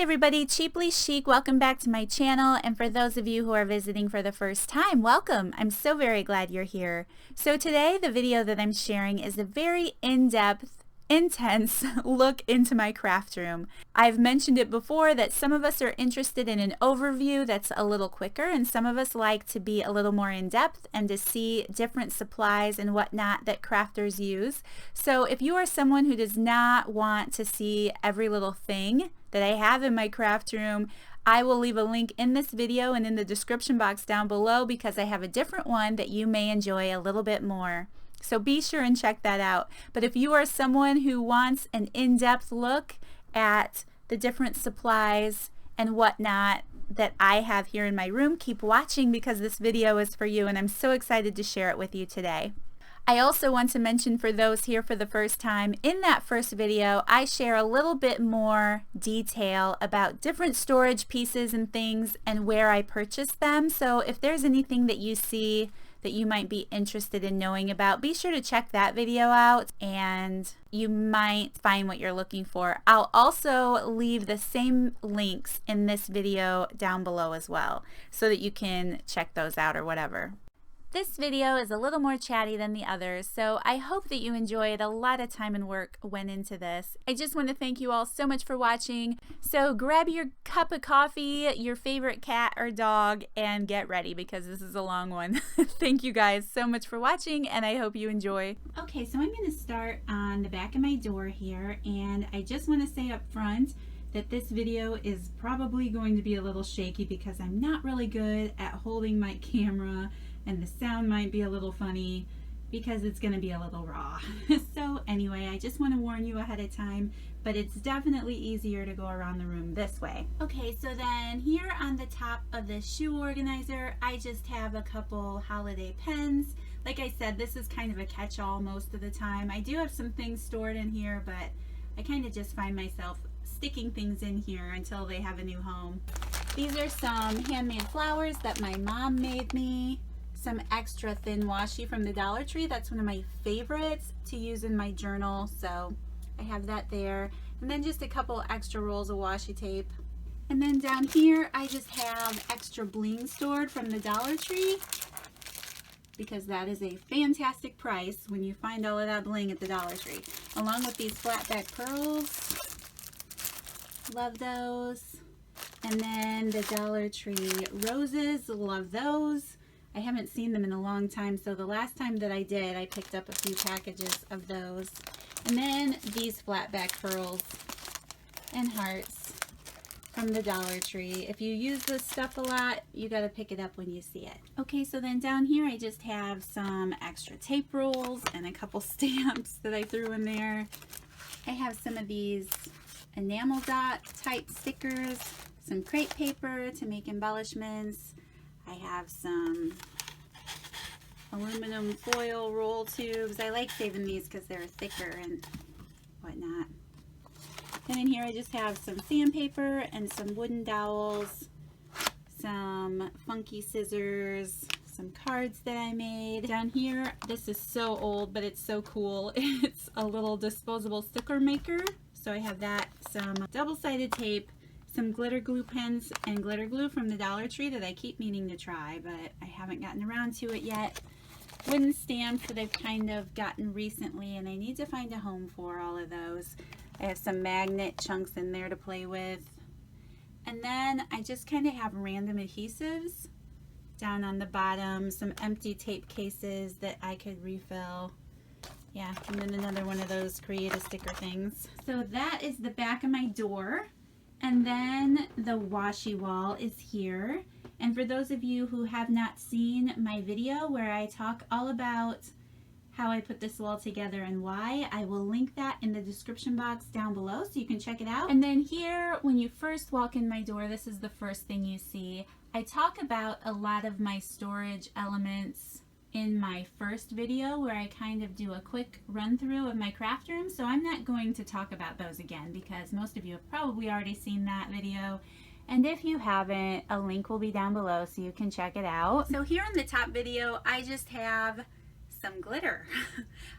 everybody, Cheaply Chic. Welcome back to my channel, and for those of you who are visiting for the first time, welcome. I'm so very glad you're here. So today the video that I'm sharing is a very in-depth, intense look into my craft room. I've mentioned it before that some of us are interested in an overview that's a little quicker, and some of us like to be a little more in-depth and to see different supplies and whatnot that crafters use. So if you are someone who does not want to see every little thing that I have in my craft room, I will leave a link in this video and in the description box down below because I have a different one that you may enjoy a little bit more. So be sure and check that out. But if you are someone who wants an in-depth look at the different supplies and whatnot that I have here in my room, keep watching because this video is for you and I'm so excited to share it with you today. I also want to mention for those here for the first time, in that first video, I share a little bit more detail about different storage pieces and things and where I purchased them. So if there's anything that you see that you might be interested in knowing about, be sure to check that video out and you might find what you're looking for. I'll also leave the same links in this video down below as well so that you can check those out or whatever. This video is a little more chatty than the others, so I hope that you enjoyed. A lot of time and work went into this. I just want to thank you all so much for watching. So grab your cup of coffee, your favorite cat or dog, and get ready because this is a long one. Thank you guys so much for watching, and I hope you enjoy. Okay, so I'm going to start on the back of my door here, and I just want to say up front that this video is probably going to be a little shaky because I'm not really good at holding my camera, and the sound might be a little funny because it's going to be a little raw. So anyway, I just want to warn you ahead of time, but it's definitely easier to go around the room this way. Okay, so then here on the top of the shoe organizer, I just have a couple holiday pens. Like I said, this is kind of a catch-all most of the time. I do have some things stored in here, but I kind of just find myself sticking things in here until they have a new home. These are some handmade flowers that my mom made me. Some extra thin washi from the Dollar Tree. That's one of my favorites to use in my journal, so I have that there. And then just a couple extra rolls of washi tape. And then down here I just have extra bling stored from the Dollar Tree because that is a fantastic price when you find all of that bling at the Dollar Tree. Along with these flat back pearls. Love those. And then the Dollar Tree roses. Love those. I haven't seen them in a long time, so the last time that I did, I picked up a few packages of those. And then these flat back pearls and hearts from the Dollar Tree. If you use this stuff a lot, you gotta pick it up when you see it. Okay, so then down here I just have some extra tape rolls and a couple stamps that I threw in there. I have some of these enamel dot type stickers, some crepe paper to make embellishments. I have some aluminum foil roll tubes. I like saving these because they're thicker and whatnot. And in here I just have some sandpaper and some wooden dowels, some funky scissors, some cards that I made. Down here, this is so old, but it's so cool. It's a little disposable sticker maker. So I have that, some double-sided tape, some glitter glue pens and glitter glue from the Dollar Tree that I keep meaning to try, but I haven't gotten around to it yet. Wooden stamps that I've kind of gotten recently, and I need to find a home for all of those. I have some magnet chunks in there to play with. And then I just kind of have random adhesives down on the bottom, some empty tape cases that I could refill. Yeah, and then another one of those create a sticker things. So that is the back of my door. And then the washi wall is here. And for those of you who have not seen my video where I talk all about how I put this wall together and why, I will link that in the description box down below so you can check it out. And then here, when you first walk in my door, this is the first thing you see. I talk about a lot of my storage elements in my first video where I kind of do a quick run through of my craft room, so I'm not going to talk about those again because most of you have probably already seen that video, and if you haven't, a link will be down below so you can check it out. So here in the top video I just have some glitter.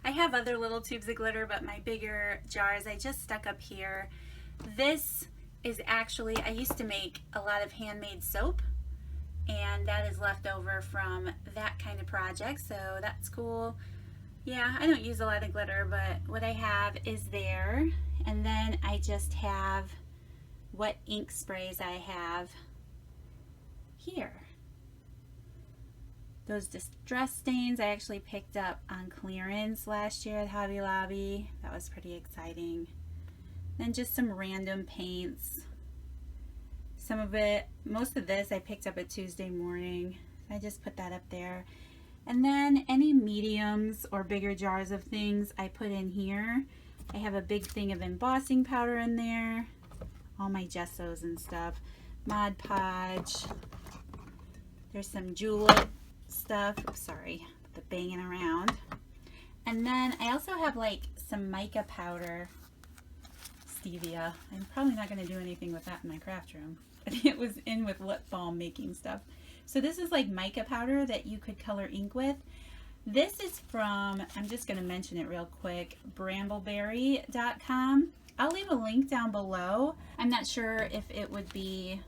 I have other little tubes of glitter, but my bigger jars I just stuck up here. This is actually, I used to make a lot of handmade soap, and that is left over from that kind of project, so that's cool. Yeah, I don't use a lot of glitter, but what I have is there. And then I just have what ink sprays I have here. Those distress stains I actually picked up on clearance last year at Hobby Lobby. That was pretty exciting. Then just some random paints. Some of it, most of this I picked up at Tuesday Morning. I just put that up there. And then any mediums or bigger jars of things I put in here. I have a big thing of embossing powder in there. All my gessos and stuff. Mod Podge. There's some julep stuff. Oops, sorry, the banging around. And then I also have like some mica powder. Stevia. I'm probably not going to do anything with that in my craft room. But it was in with lip balm making stuff. So this is like mica powder that you could color ink with. This is from, I'm just going to mention it real quick, brambleberry.com. I'll leave a link down below. I'm not sure if it would be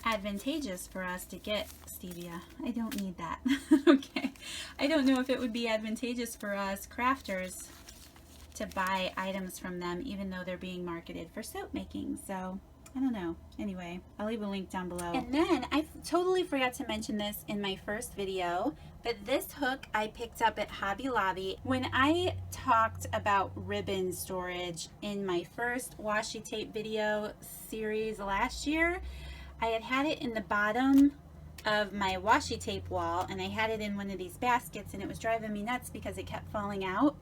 advantageous for us to get stevia. I don't need that. Okay. I don't know if it would be advantageous for us crafters to buy items from them, even though they're being marketed for soap making. So I don't know. Anyway, I'll leave a link down below. And then I totally forgot to mention this in my first video, but this hook I picked up at Hobby Lobby. When I talked about ribbon storage in my first washi tape video series last year, I had it in the bottom of my washi tape wall, and I had it in one of these baskets, and it was driving me nuts because it kept falling out.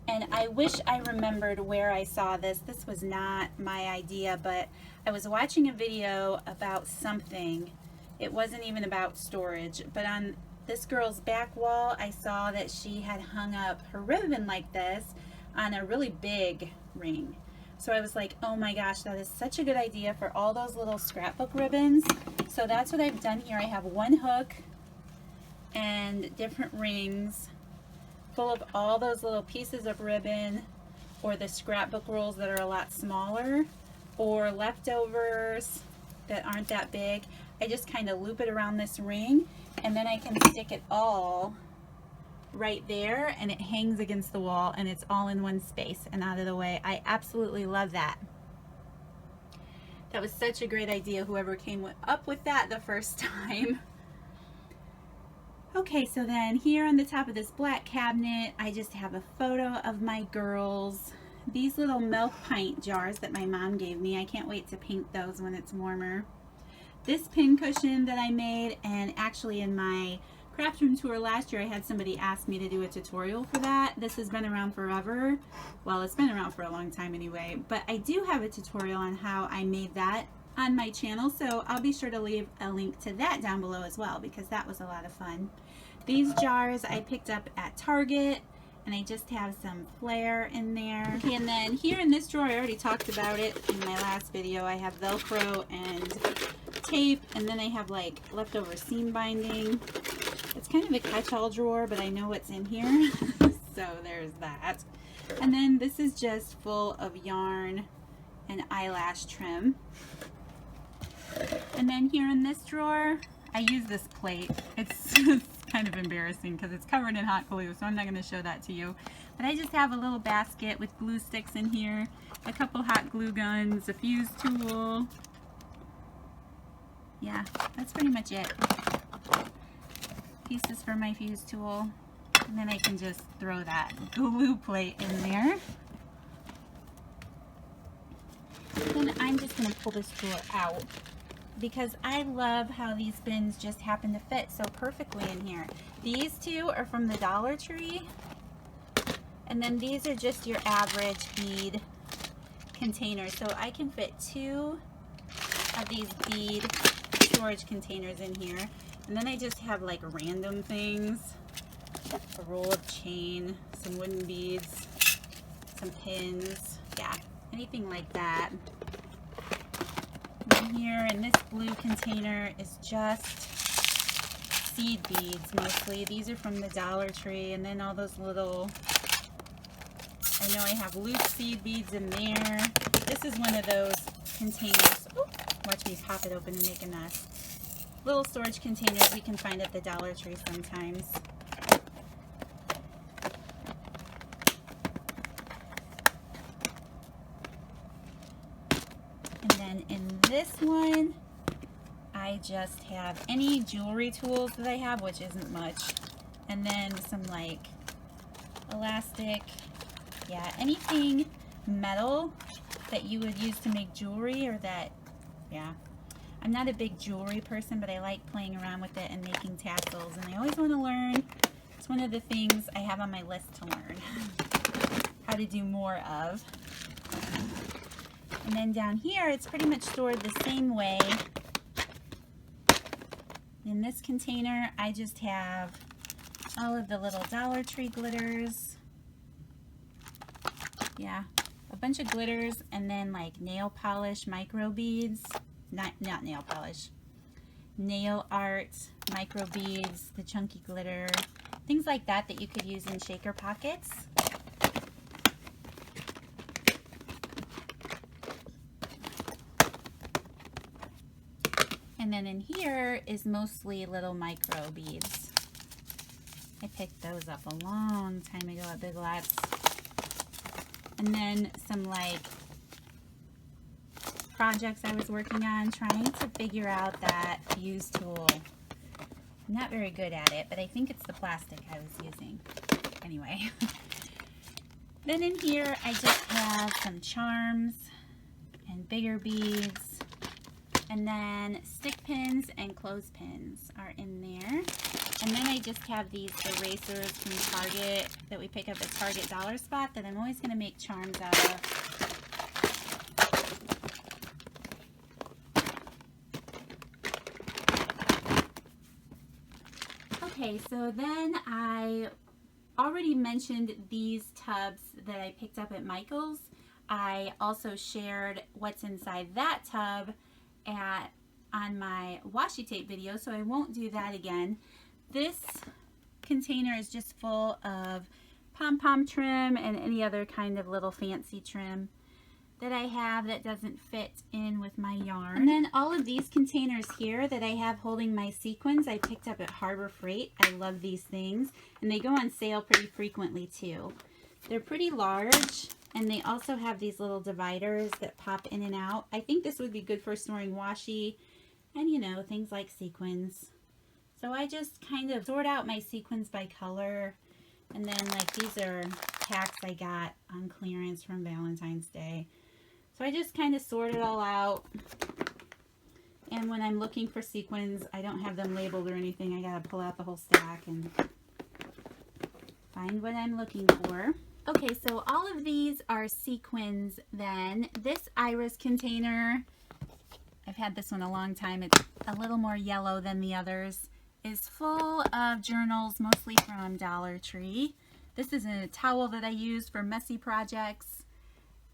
And I wish I remembered where I saw this. This was not my idea, but I was watching a video about something. It wasn't even about storage, but on this girl's back wall, I saw that she had hung up her ribbon like this on a really big ring. So I was like, oh my gosh, that is such a good idea for all those little scrapbook ribbons. So that's what I've done here. I have one hook and different rings full of all those little pieces of ribbon, or the scrapbook rolls that are a lot smaller, or leftovers that aren't that big. I just kind of loop it around this ring, and then I can stick it all right there, and it hangs against the wall, and it's all in one space and out of the way. I absolutely love that. That was such a great idea, whoever came up with that the first time. Okay, so then here on the top of this black cabinet, I just have a photo of my girls. These little milk pint jars that my mom gave me. I can't wait to paint those when it's warmer. This pin cushion that I made, and actually in my craft room tour last year, I had somebody ask me to do a tutorial for that. This has been around forever. Well, it's been around for a long time anyway, but I do have a tutorial on how I made that on my channel, so I'll be sure to leave a link to that down below as well, because that was a lot of fun. These jars I picked up at Target, and I just have some flair in there. Okay, and then here in this drawer, I already talked about it in my last video, I have Velcro and tape, and then I have like leftover seam binding. It's kind of a catch-all drawer, but I know what's in here. So there's that. And then this is just full of yarn and eyelash trim. And then here in this drawer, I use this plate. It's kind of embarrassing because it's covered in hot glue, so I'm not going to show that to you. But I just have a little basket with glue sticks in here, a couple hot glue guns, a fuse tool. Yeah, that's pretty much it. Pieces for my fuse tool. And then I can just throw that glue plate in there. Then I'm just going to pull this drawer out, because I love how these bins just happen to fit so perfectly in here. These two are from the Dollar Tree, and then these are just your average bead containers. So I can fit 2 of these bead storage containers in here, and then I just have like random things, a roll of chain, some wooden beads, some pins, yeah, anything like that. Here in this blue container is just seed beads mostly. These are from the Dollar Tree, and then all those little, I know I have loose seed beads in there. This is one of those containers. Oh, watch me pop it open and make a mess. Little storage containers we can find at the Dollar Tree sometimes. And then in this one, I just have any jewelry tools that I have, which isn't much. And then some like elastic, yeah, anything metal that you would use to make jewelry, or that, yeah. I'm not a big jewelry person, but I like playing around with it and making tassels, and I always want to learn. It's one of the things I have on my list to learn how to do more of. And then down here, it's pretty much stored the same way. In this container, I just have all of the little Dollar Tree glitters. Yeah, a bunch of glitters, and then like nail polish micro beads. Not nail polish. Nail art, micro beads, the chunky glitter, things like that that you could use in shaker pockets. And then in here is mostly little micro beads. I picked those up a long time ago at Big Lots. And then some like projects I was working on, trying to figure out that fuse tool. I'm not very good at it, but I think it's the plastic I was using. Anyway. Then in here I just have some charms and bigger beads. And then stick pins and clothespins are in there. And then I just have these erasers from Target that we pick up at Target Dollar Spot that I'm always going to make charms out of. Okay, so then I already mentioned these tubs that I picked up at Michael's. I also shared what's inside that tub on my washi tape video, so I won't do that again. This container is just full of pom-pom trim and any other kind of little fancy trim that I have that doesn't fit in with my yarn. And then all of these containers here that I have holding my sequins, I picked up at Harbor Freight. I love these things, and they go on sale pretty frequently too. They're pretty large, and they also have these little dividers that pop in and out. I think this would be good for storing washi and, you know, things like sequins. So I just kind of sort out my sequins by color. And then like these are packs I got on clearance from Valentine's Day. So I just kind of sort it all out. And when I'm looking for sequins, I don't have them labeled or anything. I gotta pull out the whole stack and find what I'm looking for. Okay, so all of these are sequins then. This Iris container, I've had this one a long time. It's a little more yellow than the others. Is full of journals, mostly from Dollar Tree. This is a towel that I use for messy projects.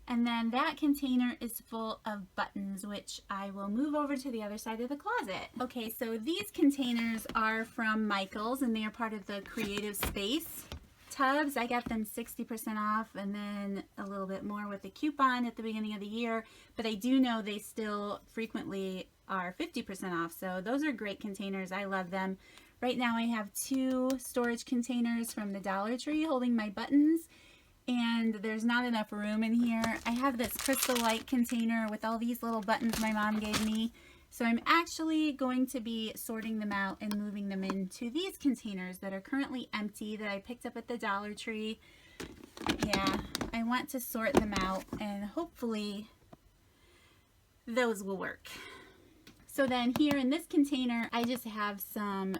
And then that container is full of buttons, which I will move over to the other side of the closet. Okay, so these containers are from Michael's, and they are part of the Creative Space tubs. I got them 60% off and then a little bit more with the coupon at the beginning of the year, but I do know they still frequently are 50% off, so those are great containers. I love them. Right now I have 2 storage containers from the Dollar Tree holding my buttons, and there's not enough room in here. I have this Crystal Light container with all these little buttons my mom gave me, so I'm actually going to be sorting them out and moving them into these containers that are currently empty that I picked up at the Dollar Tree. Yeah, I want to sort them out, and hopefully those will work. So then here in this container, I just have some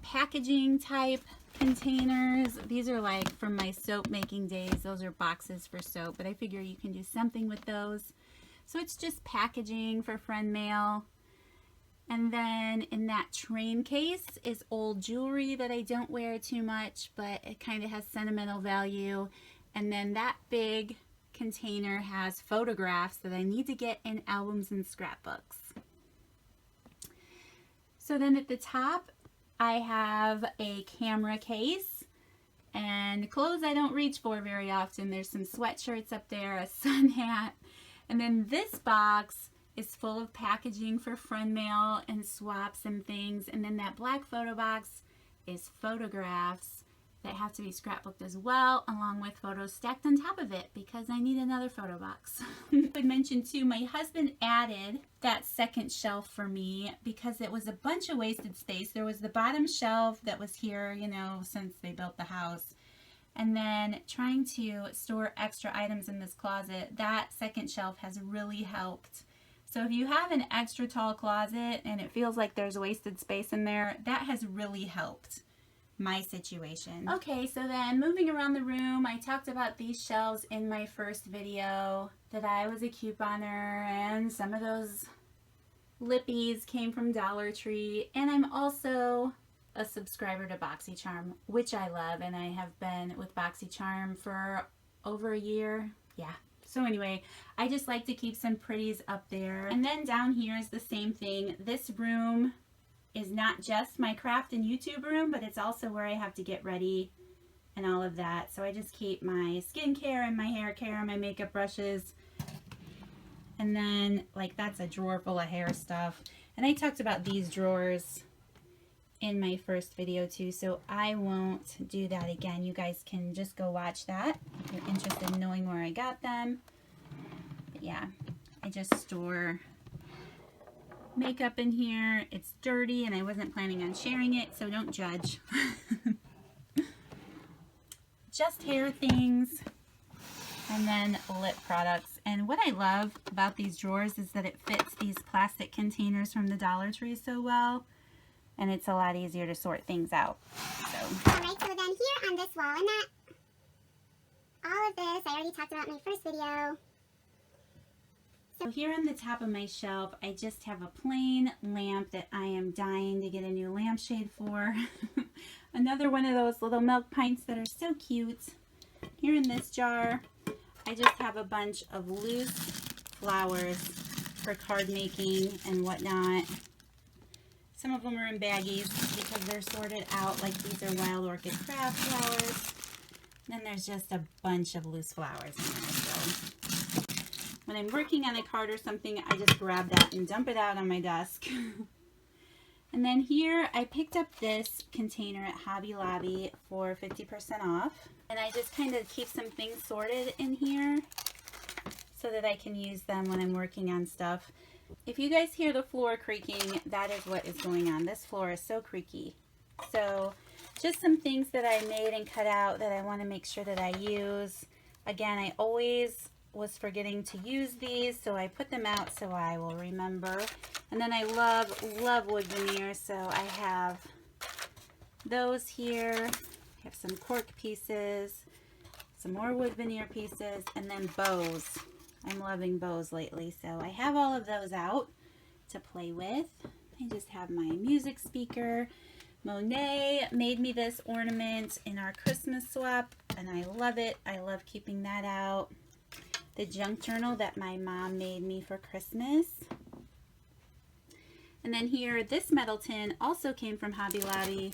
packaging type containers. These are like from my soap making days. Those are boxes for soap, but I figure you can do something with those. So it's just packaging for friend mail. And then in that train case is old jewelry that I don't wear too much, but it kind of has sentimental value. And then that big container has photographs that I need to get in albums and scrapbooks. So then at the top, I have a camera case and clothes I don't reach for very often. There's some sweatshirts up there, a sun hat, And then this box is full of packaging for friend mail and swaps and things. And then that black photo box is photographs that have to be scrapbooked as well, along with photos stacked on top of it because I need another photo box. I mentioned too, my husband added that second shelf for me because it was a bunch of wasted space. There was the bottom shelf that was here, you know, since they built the house. And then trying to store extra items in this closet, that second shelf has really helped. So if you have an extra tall closet and it feels like there's wasted space in there, that has really helped my situation. Okay, so then moving around the room, I talked about these shelves in my first video, that I was a couponer and some of those lippies came from Dollar Tree, and I'm also a subscriber to BoxyCharm, which I love, and I have been with BoxyCharm for over a year. Yeah. So anyway, I just like to keep some pretties up there. And then down here is the same thing. This room is not just my craft and YouTube room, but it's also where I have to get ready and all of that. So I just keep my skincare and my hair care and my makeup brushes. And then, like, that's a drawer full of hair stuff. And I talked about these drawers in my first video too, so I won't do that again. You guys can just go watch that if you're interested in knowing where I got them. But yeah, I just store makeup in here. It's dirty and I wasn't planning on sharing it, so don't judge. Just hair things, and then lip products. And what I love about these drawers is that it fits these plastic containers from the Dollar Tree so well, and it's a lot easier to sort things out. Alright, so then here on this wall, and that, all of this, I already talked about in my first video. So here on the top of my shelf, I just have a plain lamp that I am dying to get a new lampshade for. Another one of those little milk pints that are so cute. Here in this jar, I just have a bunch of loose flowers for card making and whatnot. Some of them are in baggies because they're sorted out, like these are Wild Orchid craft flowers. Then there's just a bunch of loose flowers in there. So when I'm working on a card or something, I just grab that and dump it out on my desk. And then here, I picked up this container at Hobby Lobby for 50% off. And I just kind of keep some things sorted in here so that I can use them when I'm working on stuff. If you guys hear the floor creaking, that is what is going on. This floor is so creaky. So just some things that I made and cut out that I want to make sure that I use. Again, I always was forgetting to use these, so I put them out so I will remember. And then I love wood veneer, so I have those here. I have some cork pieces, some more wood veneer pieces, and then bows. I'm loving bows lately, so I have all of those out to play with. I just have my music speaker. Monet made me this ornament in our Christmas swap, and I love it. I love keeping that out. The junk journal that my mom made me for Christmas. And then here, this metal tin also came from Hobby Lobby,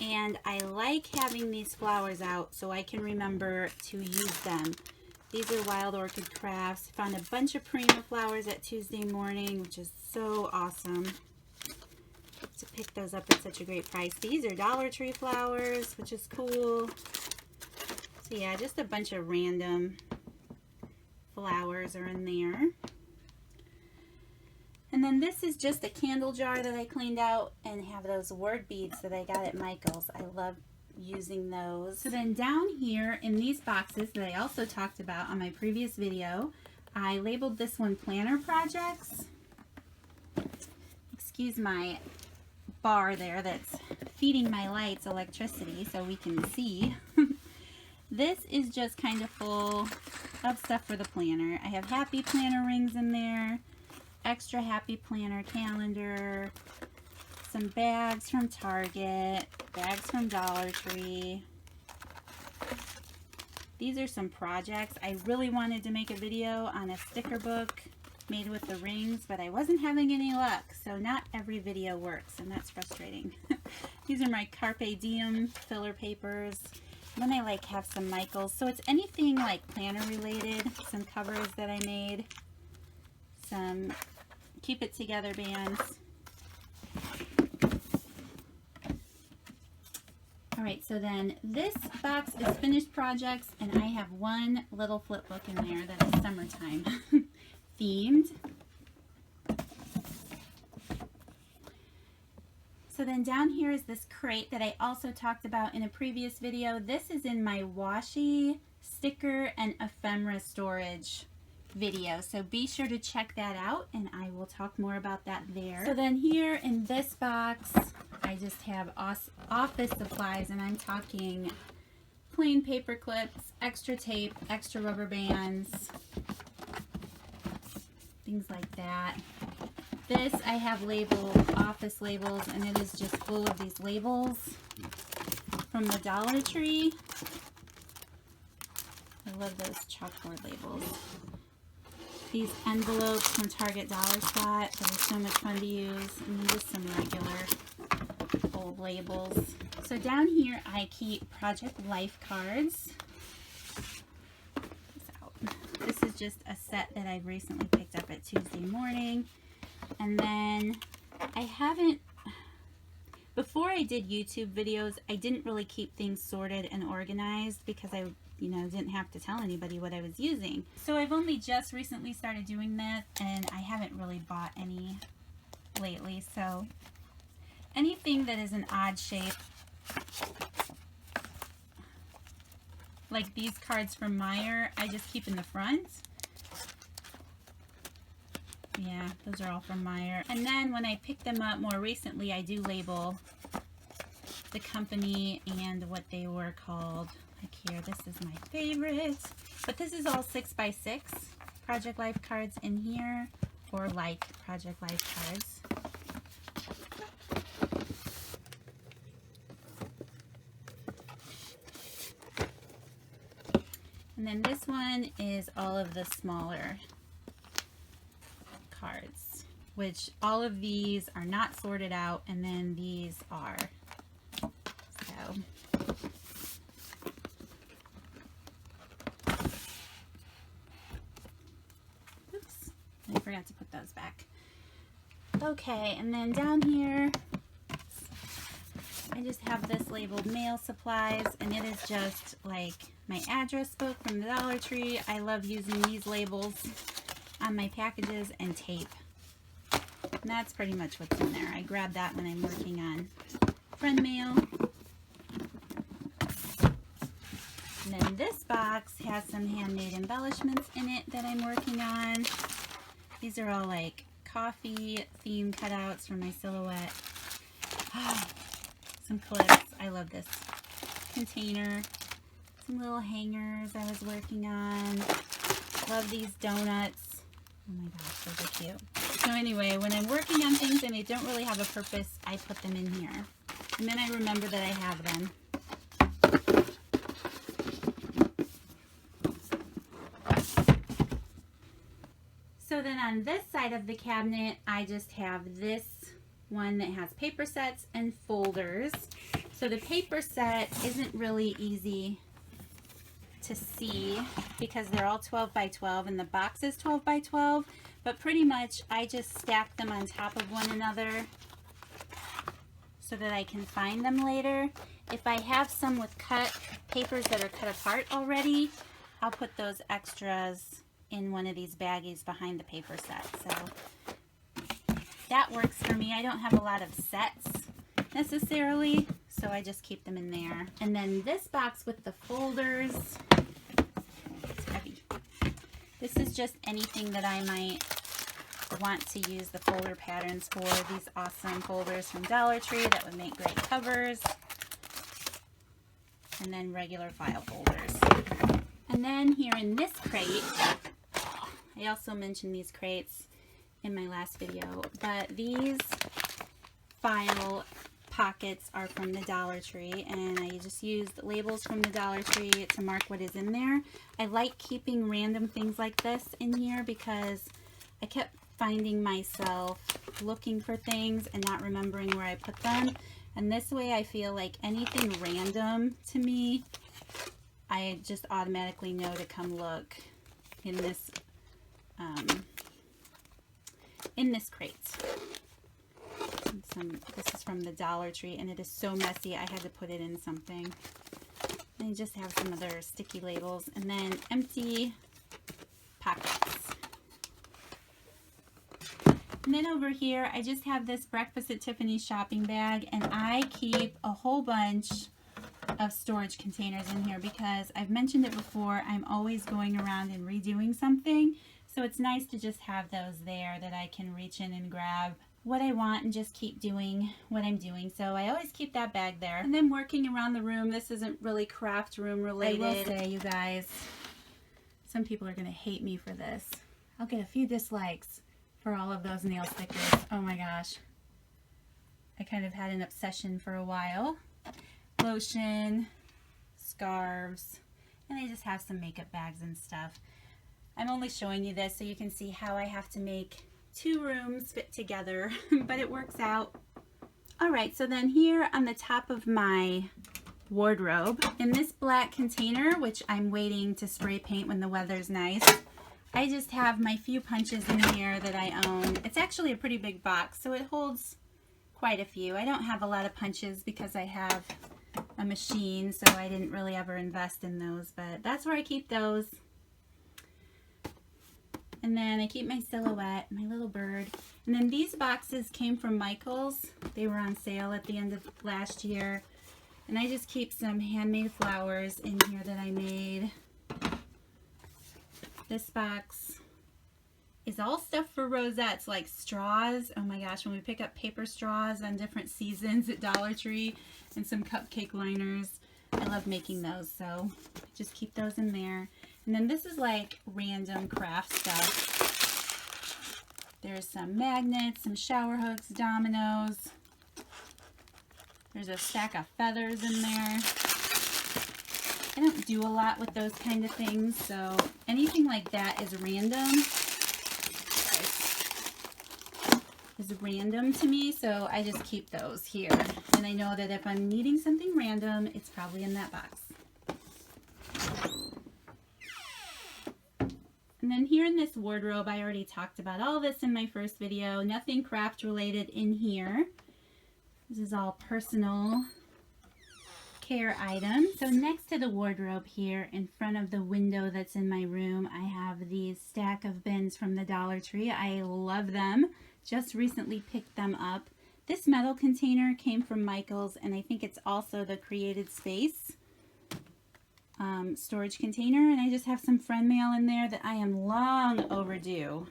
and I like having these flowers out so I can remember to use them. These are Wild Orchid Crafts. Found a bunch of Prima flowers at Tuesday Morning, which is so awesome to pick those up at such a great price. These are Dollar Tree flowers, which is cool. So yeah, just a bunch of random flowers are in there. And then this is just a candle jar that I cleaned out and have those word beads that I got at Michael's. I love using those. So then down here in these boxes that I also talked about on my previous video, I labeled this one Planner Projects. Excuse my bar there that's feeding my lights electricity so we can see. This is just kind of full of stuff for the planner. I have Happy Planner rings in there, extra Happy Planner calendar, some bags from Target, bags from Dollar Tree. These are some projects. I really wanted to make a video on a sticker book made with the rings, but I wasn't having any luck, so not every video works, and that's frustrating. These are my Carpe Diem filler papers. And then I have some Michaels, so it's anything like planner related, some covers that I made. some Keep It Together bands. Alright, so then this box is finished projects, and I have one little flip book in there that is summertime themed. So then down here is this crate that I also talked about in a previous video. This is in my washi, sticker, and ephemera storage video. So be sure to check that out, and I will talk more about that there. So then here in this box, I just have office supplies, and I'm talking plain paper clips, extra tape, extra rubber bands, things like that. This I have labeled office labels, and it is just full of these labels from the Dollar Tree. I love those chalkboard labels. These envelopes from Target Dollar Spot that are so much fun to use, and then just some regular old labels. So down here I keep Project Life cards. This is just a set that I've recently picked up at Tuesday Morning. And then I haven't, before I did YouTube videos, I didn't really keep things sorted and organized because I, didn't have to tell anybody what I was using. So I've only just recently started doing this, and I haven't really bought any lately. So anything that is an odd shape, like these cards from Meyer, I just keep in the front. Yeah, those are all from Meyer. And then when I pick them up more recently, I do label the company and what they were called. Like here, this is my favorite. But this is all 6x6 Project Life cards in here, or like Project Life cards. And then this one is all of the smaller cards, which all of these are not sorted out, and then these are. So oops, I forgot to put those back. Okay, and then down here I just have this labeled mail supplies, and it is just like my address book from the Dollar Tree. I love using these labels on my packages, and tape. And that's pretty much what's in there. I grab that when I'm working on friend mail. And then this box has some handmade embellishments in it that I'm working on. These are all like coffee theme cutouts for my silhouette. Some clips. I love this container. Some little hangers I was working on. Love these donuts. Oh my gosh, those are cute. So anyway, when I'm working on things and they don't really have a purpose, I put them in here. And then I remember that I have them. So then on this side of the cabinet, I just have this one that has paper sets and folders. So the paper set isn't really easy to see because they're all 12 by 12 and the box is 12 by 12, but pretty much I just stack them on top of one another so that I can find them later. If I have some with cut papers that are cut apart already, I'll put those extras in one of these baggies behind the paper set. So that works for me. I don't have a lot of sets necessarily, so I just keep them in there. And then this box with the folders, it's heavy. This is just anything that I might want to use the folder patterns for. These awesome folders from Dollar Tree that would make great covers. And then regular file folders. And then here in this crate, I also mentioned these crates in my last video, but these file pockets are from the Dollar Tree, and I just used labels from the Dollar Tree to mark what is in there. I like keeping random things like this in here because I kept finding myself looking for things and not remembering where I put them, and this way I feel like anything random to me, I just automatically know to come look in this in this crate. This is from the Dollar Tree, and it is so messy. I had to put it in something. And I just have some other sticky labels, and then empty pockets. And then over here, I just have this Breakfast at Tiffany's shopping bag, and I keep a whole bunch of storage containers in here because I've mentioned it before, I'm always going around and redoing something. So it's nice to just have those there that I can reach in and grab what I want and just keep doing what I'm doing. So I always keep that bag there. And then working around the room, this isn't really craft room related. I will say, you guys, some people are going to hate me for this. I'll get a few dislikes for all of those nail stickers. Oh my gosh. I kind of had an obsession for a while. Lotion, scarves, and I just have some makeup bags and stuff. I'm only showing you this so you can see how I have to make 2 rooms fit together, but it works out. Alright, so then here on the top of my wardrobe, in this black container, which I'm waiting to spray paint when the weather's nice, I just have my few punches in here that I own. It's actually a pretty big box, so it holds quite a few. I don't have a lot of punches because I have a machine, so I didn't really ever invest in those, but that's where I keep those. And then I keep my silhouette, my little bird. And then these boxes came from Michaels. They were on sale at the end of last year. And I just keep some handmade flowers in here that I made. This box is all stuff for rosettes, like straws. Oh my gosh, when we pick up paper straws on different seasons at Dollar Tree, and some cupcake liners. I love making those, so just keep those in there. And then this is like random craft stuff. There's some magnets, some shower hooks, dominoes. There's a stack of feathers in there. I don't do a lot with those kind of things, so anything like that is random. Is random to me, so I just keep those here. And I know that if I'm needing something random, it's probably in that box. And then here in this wardrobe, I already talked about all this in my first video. Nothing craft related in here. This is all personal care items. So next to the wardrobe here, in front of the window that's in my room, I have these stack of bins from the Dollar Tree. I love them. Just recently picked them up. This metal container came from Michaels, and I think it's also the Created Space storage container. And I just have some friend mail in there that I am long overdue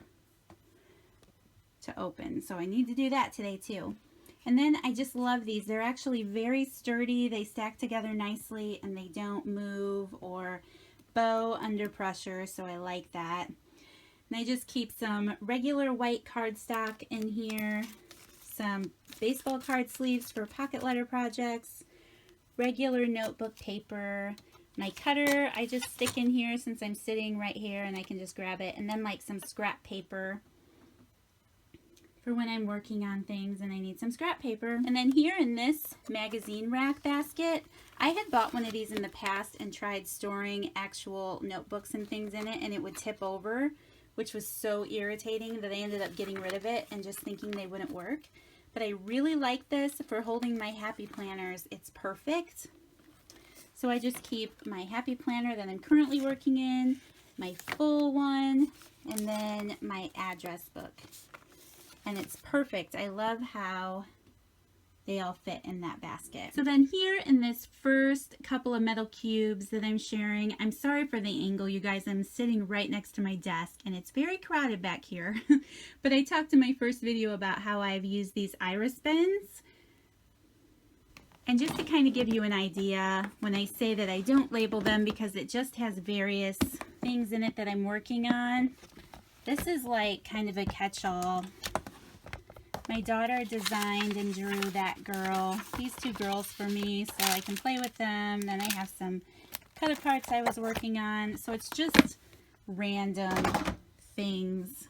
to open. So I need to do that today too. And then I just love these. They're actually very sturdy. They stack together nicely and they don't move or bow under pressure. So I like that. And I just keep some regular white cardstock in here, some baseball card sleeves for pocket letter projects, regular notebook paper, my cutter I just stick in here since I'm sitting right here and I can just grab it, and then like some scrap paper for when I'm working on things and I need some scrap paper. And then here in this magazine rack basket, I had bought one of these in the past and tried storing actual notebooks and things in it, and it would tip over, which was so irritating that I ended up getting rid of it and just thinking they wouldn't work. But I really like this for holding my happy planners. It's perfect. So I just keep my happy planner that I'm currently working in, my full one, and then my address book. And it's perfect. I love how they all fit in that basket. So then here in this first couple of metal cubes that I'm sharing, I'm sorry for the angle, you guys. I'm sitting right next to my desk and it's very crowded back here. But I talked in my first video about how I've used these iris bins. And just to kind of give you an idea, when I say that I don't label them because it just has various things in it that I'm working on, this is like kind of a catch-all. My daughter designed and drew that girl, these two girls for me, so I can play with them. Then I have some cut aparts I was working on. So it's just random things.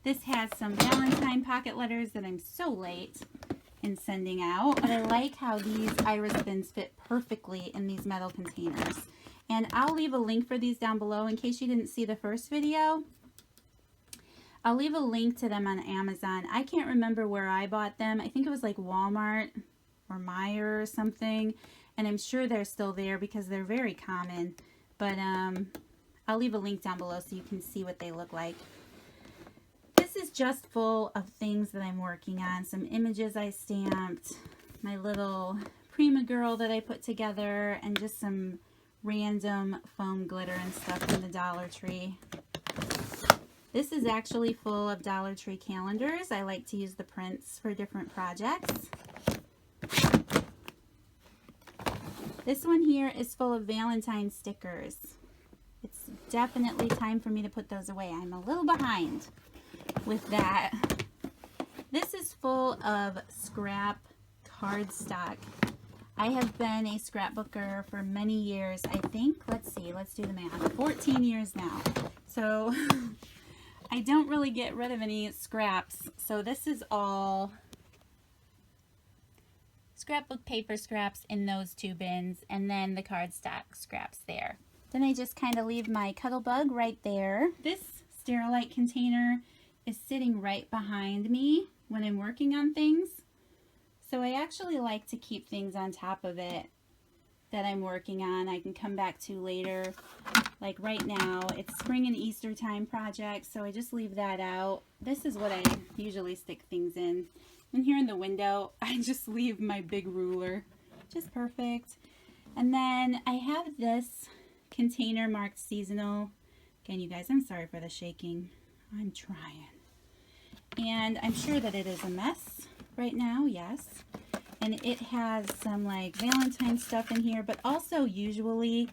This has some Valentine pocket letters that I'm so late in sending out. But I like how these iris bins fit perfectly in these metal containers. And I'll leave a link for these down below in case you didn't see the first video. I'll leave a link to them on Amazon. I can't remember where I bought them. I think it was like Walmart or Meijer or something. And I'm sure they're still there because they're very common. But I'll leave a link down below so you can see what they look like. This is just full of things that I'm working on. Some images I stamped, my little Prima girl that I put together, and just some random foam glitter and stuff from the Dollar Tree. This is actually full of Dollar Tree calendars. I like to use the prints for different projects. This one here is full of Valentine stickers. It's definitely time for me to put those away. I'm a little behind with that. This is full of scrap cardstock. I have been a scrapbooker for many years. I think, let's see, let's do the math, 14 years now. So I don't really get rid of any scraps. So this is all scrapbook paper scraps in those two bins, and then the cardstock scraps there. Then I just kind of leave my Cuttlebug right there. This Sterilite container is sitting right behind me when I'm working on things. So I actually like to keep things on top of it that I'm working on. I can come back to later. Like right now, it's spring and Easter time projects, so I just leave that out. This is what I usually stick things in. And here in the window, I just leave my big ruler. Just perfect. And then I have this container marked seasonal. Again, you guys, I'm sorry for the shaking. I'm trying. And I'm sure that it is a mess right now, yes. And it has some like Valentine stuff in here, but also usually,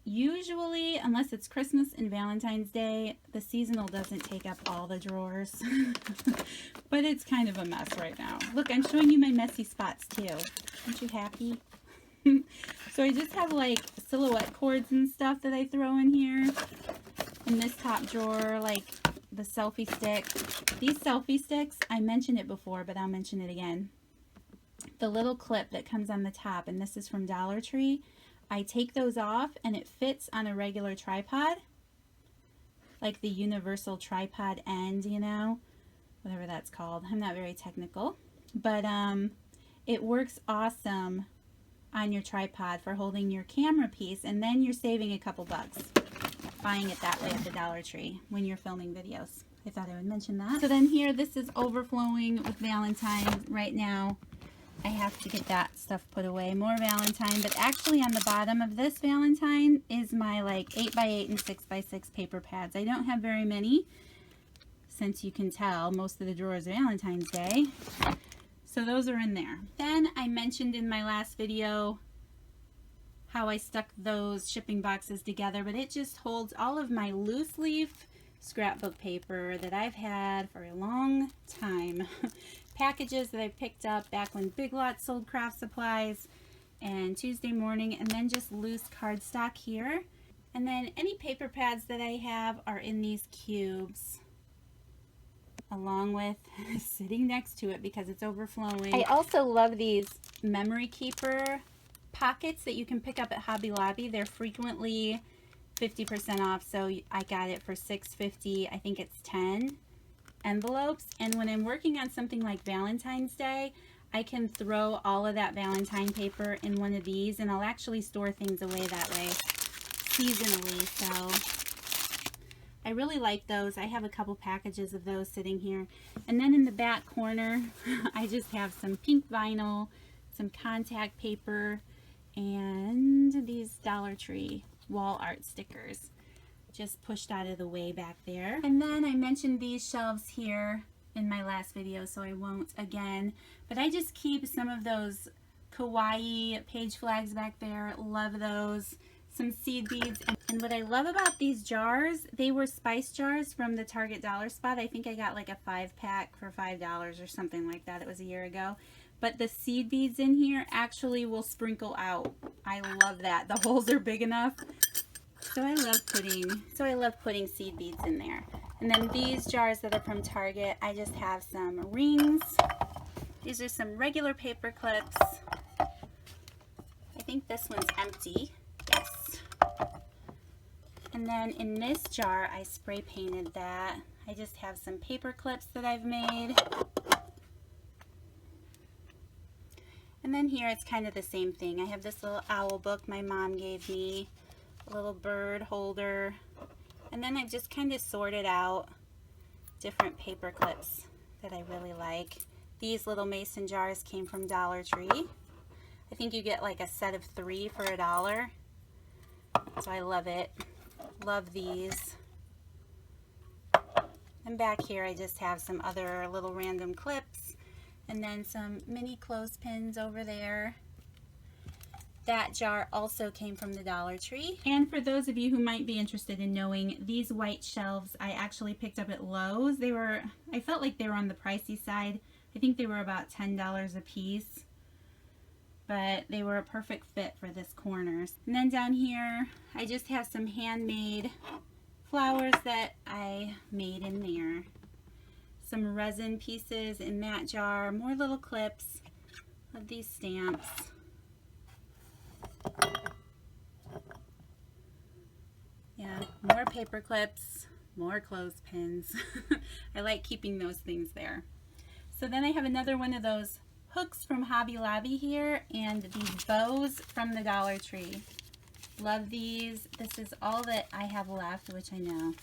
unless it's Christmas and Valentine's Day, the seasonal doesn't take up all the drawers. But it's kind of a mess right now. Look, I'm showing you my messy spots too. Aren't you happy? So I just have like silhouette cords and stuff that I throw in here. In this top drawer, like the selfie stick. These selfie sticks, I mentioned it before, but I'll mention it again. The little clip that comes on the top, and this is from Dollar Tree. I take those off and it fits on a regular tripod. Like the universal tripod end, you know, whatever that's called. I'm not very technical, but it works awesome on your tripod for holding your camera piece, and then you're saving a couple bucks buying it that way at the Dollar Tree when you're filming videos. I thought I would mention that. So then here, this is overflowing with Valentine right now. I have to get that stuff put away. More Valentine, but actually on the bottom of this Valentine is my like 8x8 and 6x6 paper pads. I don't have very many, since you can tell most of the drawers are Valentine's Day. So those are in there. Then I mentioned in my last video how I stuck those shipping boxes together, but it just holds all of my loose leaf scrapbook paper that I've had for a long time. Packages that I picked up back when Big Lots sold craft supplies, and Tuesday morning, and then just loose cardstock here. And then any paper pads that I have are in these cubes, along with sitting next to it because it's overflowing. I also love these memory keeper pockets that you can pick up at Hobby Lobby. They're frequently 50% off, so I got it for $6.50. I think it's 10 envelopes. And when I'm working on something like Valentine's Day, I can throw all of that Valentine paper in one of these, and I'll actually store things away that way seasonally. So I really like those. I have a couple packages of those sitting here. And then in the back corner, I just have some pink vinyl, some contact paper, and these Dollar Tree wall art stickers just pushed out of the way back there. And then I mentioned these shelves here in my last video, so I won't again, but I just keep some of those kawaii page flags back there. Love those. Some seed beads. And what I love about these jars, they were spice jars from the Target Dollar Spot. I think I got like a 5-pack for $5 or something like that. It was a year ago. But the seed beads in here actually will sprinkle out. I love that. The holes are big enough. So I love putting seed beads in there. And then these jars that are from Target, I just have some rings. These are some regular paper clips. I think this one's empty. Yes. And then in this jar, I spray painted that. I just have some paper clips that I've made. And then here it's kind of the same thing. I have this little owl book my mom gave me, a little bird holder. And then I just kind of sorted out different paper clips that I really like. These little mason jars came from Dollar Tree. I think you get like a set of 3 for $1. So I love it. Love these. And back here I just have some other little random clips and then some mini clothespins over there. That jar also came from the Dollar Tree. And for those of you who might be interested in knowing, these white shelves I actually picked up at Lowe's. I felt like they were on the pricey side. I think they were about $10 a piece. But they were a perfect fit for this corner. And then down here, I just have some handmade flowers that I made in there. Some resin pieces in that jar, more little clips of these stamps. Yeah, more paper clips, more clothespins. I like keeping those things there. So then I have another one of those hooks from Hobby Lobby here, and these bows from the Dollar Tree. Love these. This is all that I have left, which I know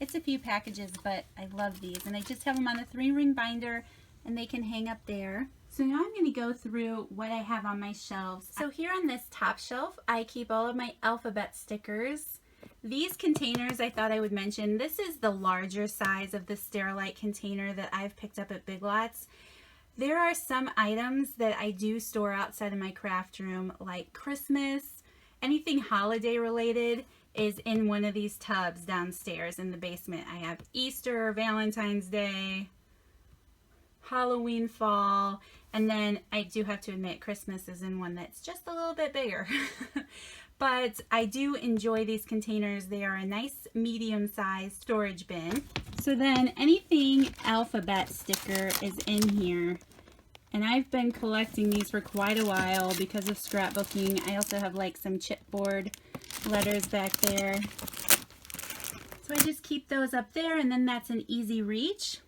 it's a few packages, but I love these, and I just have them on a 3-ring binder and they can hang up there. So now I'm going to go through what I have on my shelves. So here on this top shelf I keep all of my alphabet stickers. These containers I thought I would mention. This is the larger size of the Sterilite container that I've picked up at Big Lots. There are some items that I do store outside of my craft room, like Christmas, anything holiday related is in one of these tubs downstairs in the basement. I have Easter, Valentine's Day, Halloween, fall, and then I do have to admit Christmas is in one that's just a little bit bigger. But I do enjoy these containers. They are a nice medium-sized storage bin. So then anything alphabet sticker is in here. And I've been collecting these for quite a while because of scrapbooking. I also have like some chipboard letters back there. So I just keep those up there, and then that's an easy reach.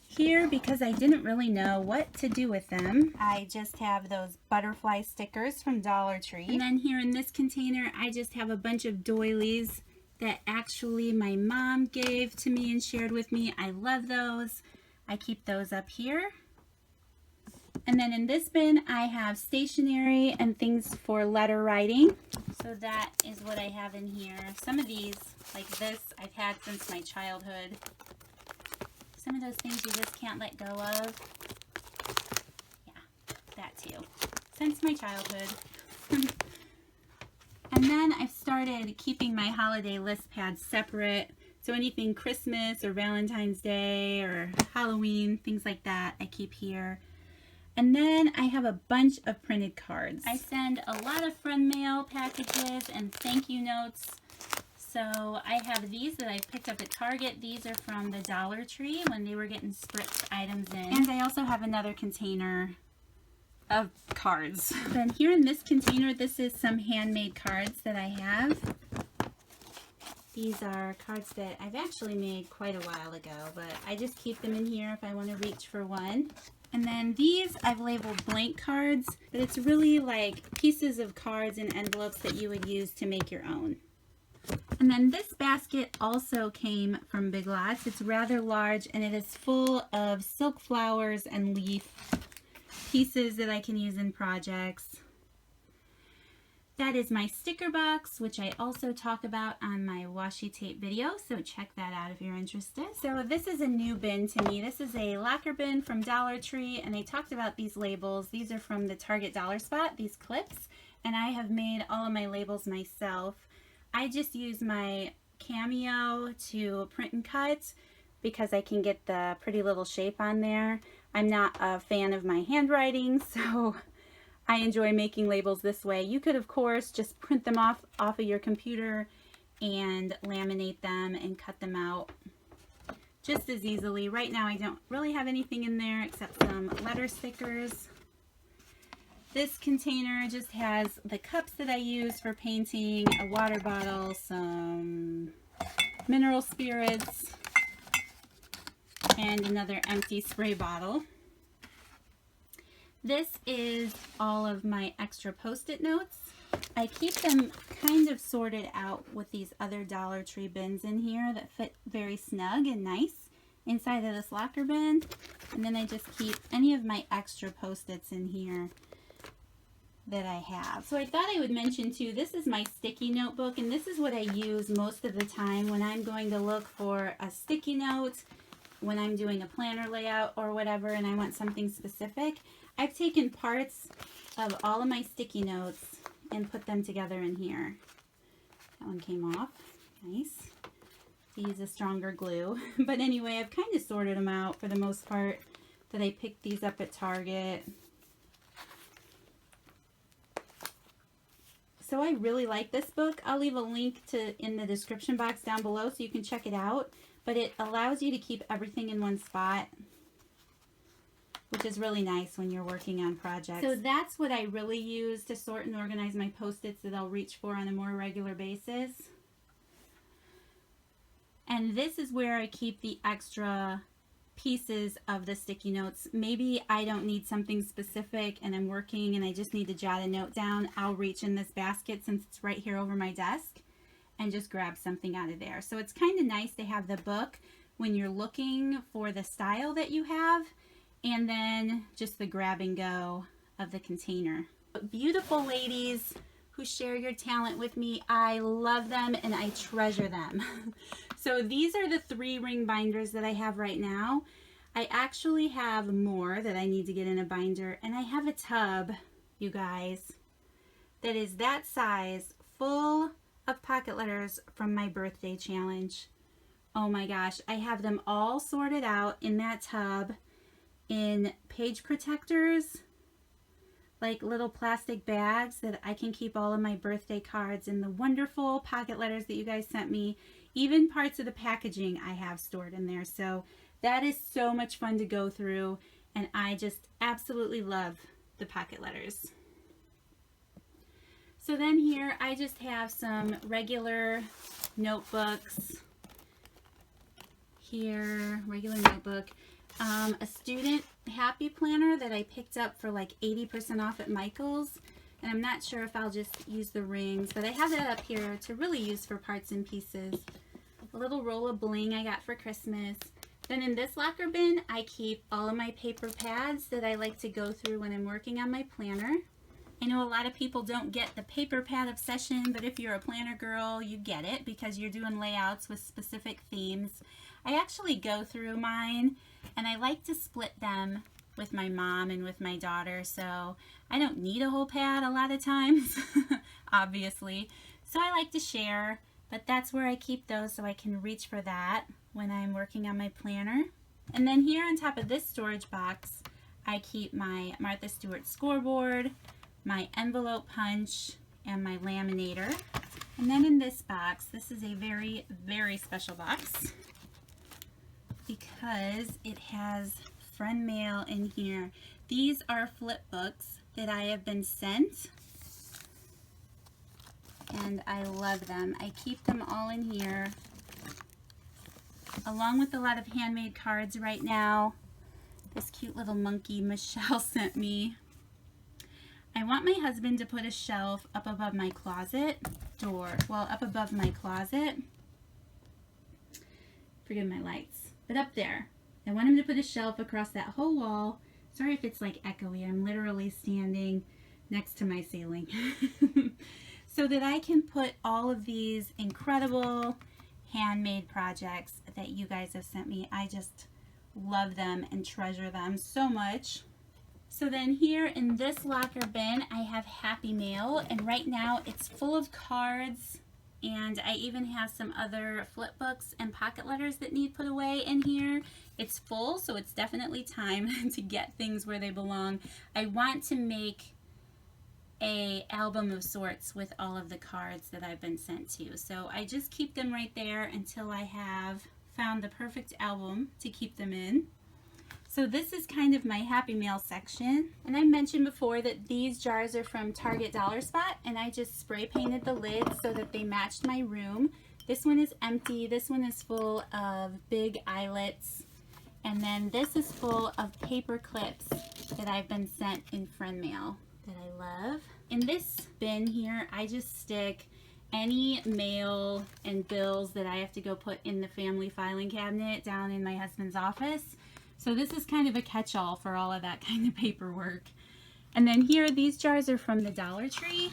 Here, because I didn't really know what to do with them, I just have those butterfly stickers from Dollar Tree. And then here in this container, I just have a bunch of doilies that actually my mom gave to me and shared with me. I love those. I keep those up here. And then in this bin, I have stationery and things for letter writing. So that is what I have in here. Some of these, like this, I've had since my childhood. Some of those things you just can't let go of. Yeah, that too. Since my childhood. And then I've started keeping my holiday list pads separate. So anything Christmas or Valentine's Day or Halloween, things like that, I keep here. And then I have a bunch of printed cards. I send a lot of friend mail packages and thank you notes. So I have these that I picked up at Target. These are from the Dollar Tree when they were getting spritzed items in. And I also have another container of cards. Then here in this container, this is some handmade cards that I have. These are cards that I've actually made quite a while ago, but I just keep them in here if I want to reach for one. And then these I've labeled blank cards, but it's really like pieces of cards and envelopes that you would use to make your own. And then this basket also came from Big Lots. It's rather large and it is full of silk flowers and leaf pieces that I can use in projects. That is my sticker box, which I also talk about on my washi tape video, so check that out if you're interested. So this is a new bin to me. This is a locker bin from Dollar Tree, and I talked about these labels. These are from the Target Dollar Spot, these clips, and I have made all of my labels myself. I just use my Cameo to print and cut because I can get the pretty little shape on there. I'm not a fan of my handwriting, so I enjoy making labels this way. You could, of course, just print them off of your computer and laminate them and cut them out just as easily. Right now, I don't really have anything in there except some letter stickers. This container just has the cups that I use for painting, a water bottle, some mineral spirits, and another empty spray bottle. This is all of my extra Post-it notes. I keep them kind of sorted out with these other Dollar Tree bins in here that fit very snug and nice inside of this locker bin. And then I just keep any of my extra Post-its in here that I have. So I thought I would mention too, this is my sticky notebook, and this is what I use most of the time when I'm going to look for a sticky note, when I'm doing a planner layout or whatever, and I want something specific. I've taken parts of all of my sticky notes and put them together in here. That one came off. Nice. To use a stronger glue. But anyway, I've kind of sorted them out for the most part, that I picked these up at Target. So I really like this book. I'll leave a link in the description box down below so you can check it out. But it allows you to keep everything in one spot, which is really nice when you're working on projects. So that's what I really use to sort and organize my Post-its that I'll reach for on a more regular basis. And this is where I keep the extra pieces of the sticky notes. Maybe I don't need something specific and I'm working and I just need to jot a note down. I'll reach in this basket since it's right here over my desk and just grab something out of there. So it's kind of nice to have the book when you're looking for the style that you have, and then just the grab and go of the container. Beautiful ladies who share your talent with me. I love them and I treasure them. So these are the 3-ring binders that I have right now. I actually have more that I need to get in a binder, and I have a tub, you guys, that is that size, full of pocket letters from my birthday challenge. Oh my gosh, I have them all sorted out in that tub in page protectors, like little plastic bags that I can keep all of my birthday cards and the wonderful pocket letters that you guys sent me. Even parts of the packaging I have stored in there. So that is so much fun to go through, and I just absolutely love the pocket letters. So then here I just have some regular notebooks. Here, regular notebook. A student happy planner that I picked up for like 80% off at Michael's. And I'm not sure if I'll just use the rings, but I have that up here to really use for parts and pieces. A little roll of bling I got for Christmas. Then in this locker bin, I keep all of my paper pads that I like to go through when I'm working on my planner. I know a lot of people don't get the paper pad obsession, but if you're a planner girl, you get it because you're doing layouts with specific themes. I actually go through mine, and I like to split them with my mom and with my daughter, so I don't need a whole pad a lot of times, obviously. So I like to share, but that's where I keep those so I can reach for that when I'm working on my planner. And then here on top of this storage box, I keep my Martha Stewart scoreboard, my envelope punch, and my laminator. And then in this box, this is a very, very special box because it has friend mail in here. These are flip books that I have been sent, and I love them. I keep them all in here, along with a lot of handmade cards right now. This cute little monkey Michelle sent me. I want my husband to put a shelf up above my closet door. Well, up above my closet. Forgive my lights. But up there. I want him to put a shelf across that whole wall. Sorry if it's like echoey. I'm literally standing next to my ceiling. So that I can put all of these incredible handmade projects that you guys have sent me. I just love them and treasure them so much. So then here in this locker bin, I have Happy Mail, and right now it's full of cards, and I even have some other flip books and pocket letters that need put away in here. It's full, so it's definitely time to get things where they belong. I want to make an album of sorts with all of the cards that I've been sent to. So I just keep them right there until I have found the perfect album to keep them in. So this is kind of my Happy Mail section. And I mentioned before that these jars are from Target Dollar Spot, and I just spray painted the lids so that they matched my room. This one is empty. This one is full of big eyelets. And then this is full of paper clips that I've been sent in friend mail that I love. In this bin here, I just stick any mail and bills that I have to go put in the family filing cabinet down in my husband's office. So this is kind of a catch-all for all of that kind of paperwork. And then here, these jars are from the Dollar Tree.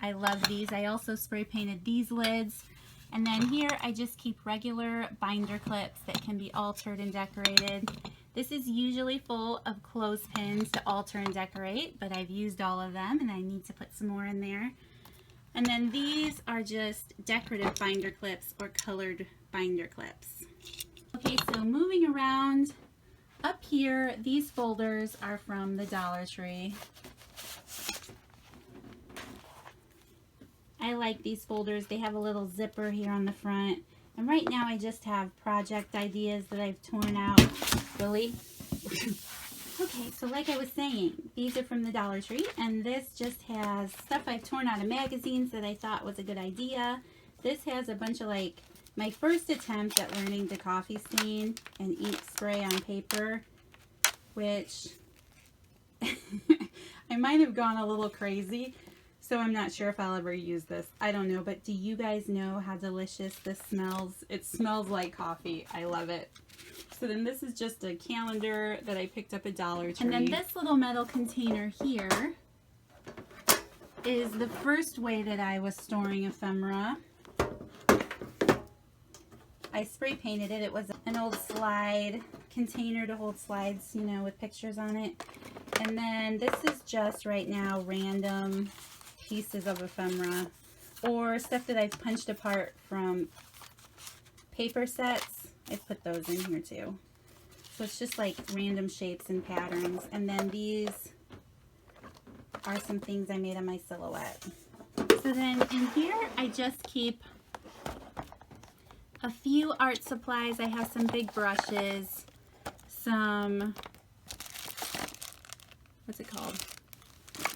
I love these. I also spray painted these lids. And then here, I just keep regular binder clips that can be altered and decorated. This is usually full of clothespins to alter and decorate, but I've used all of them and I need to put some more in there. And then these are just decorative binder clips or colored binder clips. Okay, so moving around, up here, these folders are from the Dollar Tree. I like these folders. They have a little zipper here on the front. And right now I just have project ideas that I've torn out. Really? Okay, so like I was saying, these are from the Dollar Tree, and this just has stuff I've torn out of magazines that I thought was a good idea. This has a bunch of like my first attempt at learning to coffee stain and ink spray on paper, which I might have gone a little crazy, so I'm not sure if I'll ever use this. I don't know, but do you guys know how delicious this smells? It smells like coffee. I love it. So then this is just a calendar that I picked up at Dollar Tree. And then this little metal container here is the first way that I was storing ephemera. I spray painted it. It was an old slide container to hold slides, you know, with pictures on it. And then this is just right now random pieces of ephemera or stuff that I've punched apart from paper sets. I put those in here too. So it's just like random shapes and patterns. And then these are some things I made on my silhouette. So then in here I just keep a few art supplies. I have some big brushes, some, what's it called?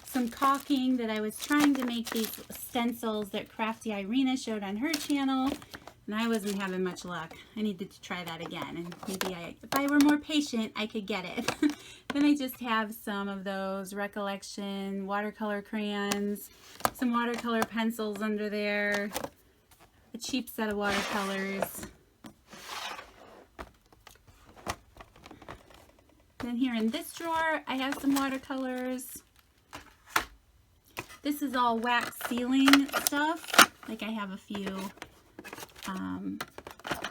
Some caulking that I was trying to make these stencils that Crafty Irina showed on her channel. And I wasn't having much luck. I needed to try that again. And maybe if I were more patient, I could get it. Then I just have some of those Recollection watercolor crayons, some watercolor pencils under there, a cheap set of watercolors. Then here in this drawer, I have some watercolors. This is all wax sealing stuff. Like I have a few,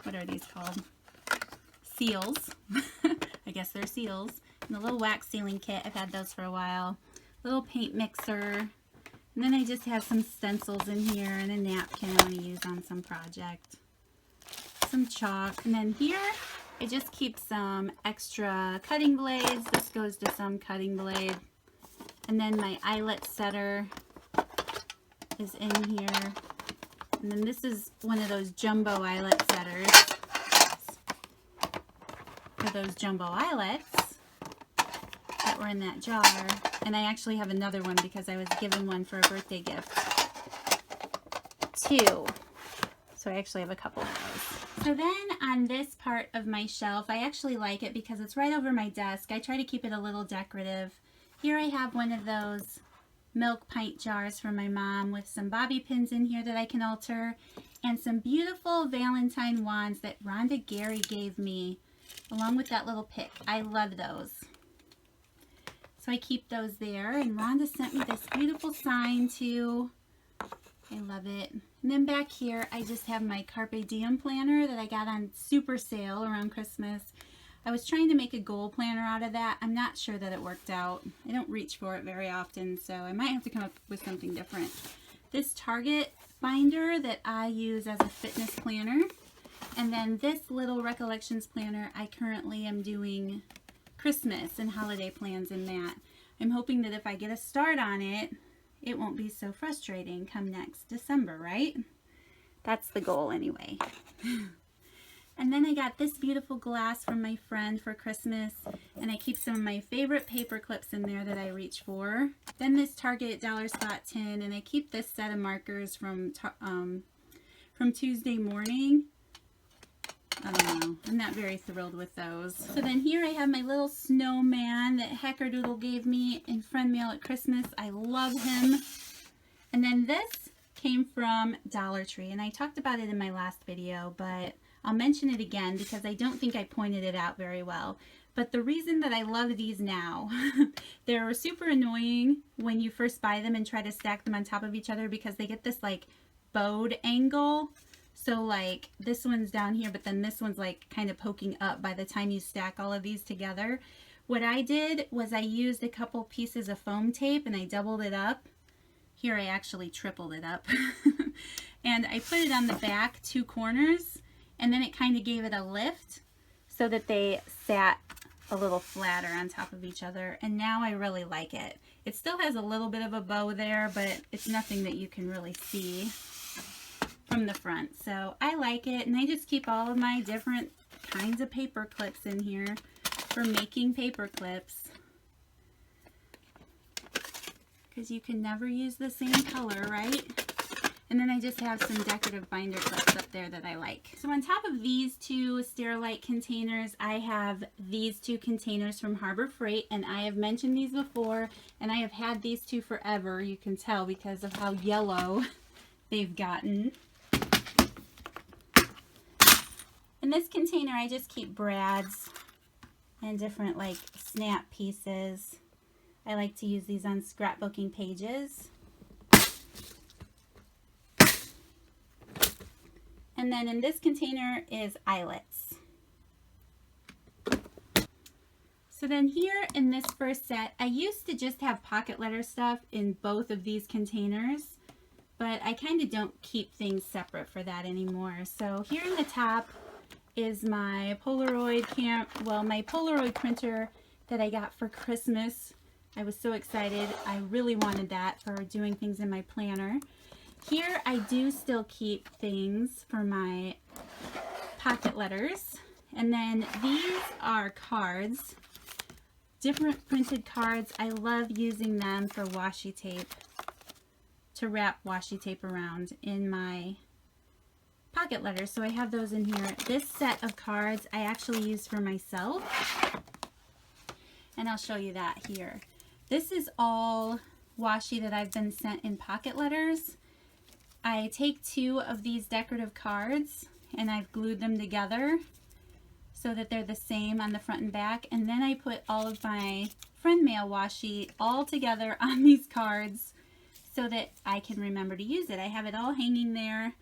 what are these called? Seals. I guess they're seals. And a little wax sealing kit. I've had those for a while. Little paint mixer. And then I just have some stencils in here and a napkin I want to use on some project. Some chalk. And then here, I just keep some extra cutting blades. This goes to some cutting blade. And then my eyelet setter is in here. And then this is one of those jumbo eyelet setters for those jumbo eyelets that were in that jar. And I actually have another one because I was given one for a birthday gift. Two. So I actually have a couple of those. So then on this part of my shelf, I actually like it because it's right over my desk. I try to keep it a little decorative. Here I have one of those milk pint jars from my mom with some bobby pins in here that I can alter, and some beautiful Valentine wands that Rhonda Gary gave me along with that little pick. I love those. So I keep those there, and Rhonda sent me this beautiful sign too. I love it. And then back here I just have my Carpe Diem planner that I got on super sale around Christmas. I was trying to make a goal planner out of that. I'm not sure that it worked out. I don't reach for it very often, so I might have to come up with something different. This Target binder that I use as a fitness planner. And then this little Recollections planner, I currently am doing Christmas and holiday plans in that. I'm hoping that if I get a start on it, it won't be so frustrating come next December, right? That's the goal anyway. And then I got this beautiful glass from my friend for Christmas. And I keep some of my favorite paper clips in there that I reach for. Then this Target Dollar Spot tin, and I keep this set of markers from Tuesday Morning. I don't know. I'm not very thrilled with those. So then here I have my little snowman that Hackerdoodle gave me in friend mail at Christmas. I love him. And then this came from Dollar Tree, and I talked about it in my last video, but I'll mention it again because I don't think I pointed it out very well. But the reason that I love these now, they're super annoying when you first buy them and try to stack them on top of each other because they get this like bowed angle. So like this one's down here, but then this one's like kind of poking up by the time you stack all of these together. What I did was I used a couple pieces of foam tape and I doubled it up. Here I actually tripled it up. And I put it on the back 2 corners, and then it kind of gave it a lift so that they sat a little flatter on top of each other. And now I really like it. It still has a little bit of a bow there, but it's nothing that you can really see from the front. So I like it, and I just keep all of my different kinds of paper clips in here for making paper clips, because you can never use the same color, right? And then I just have some decorative binder clips up there that I like. So on top of these 2 Sterilite containers, I have these 2 containers from Harbor Freight, and I have mentioned these before, and I have had these 2 forever. You can tell because of how yellow they've gotten. In this container, I just keep brads and different like snap pieces. I like to use these on scrapbooking pages. And then in this container is eyelets. So then here in this first set, I used to just have pocket letter stuff in both of these containers, but I kind of don't keep things separate for that anymore. So here in the top is my Polaroid my Polaroid printer that I got for Christmas. I was so excited. I really wanted that for doing things in my planner. Here I do still keep things for my pocket letters. And then these are cards, different printed cards. I love using them for washi tape, to wrap washi tape around in my pocket letters. So I have those in here. This set of cards I actually use for myself, and I'll show you that here. This is all washi that I've been sent in pocket letters. I take 2 of these decorative cards and I've glued them together so that they're the same on the front and back, and then I put all of my friend mail washi all together on these cards so that I can remember to use it. I have it all hanging there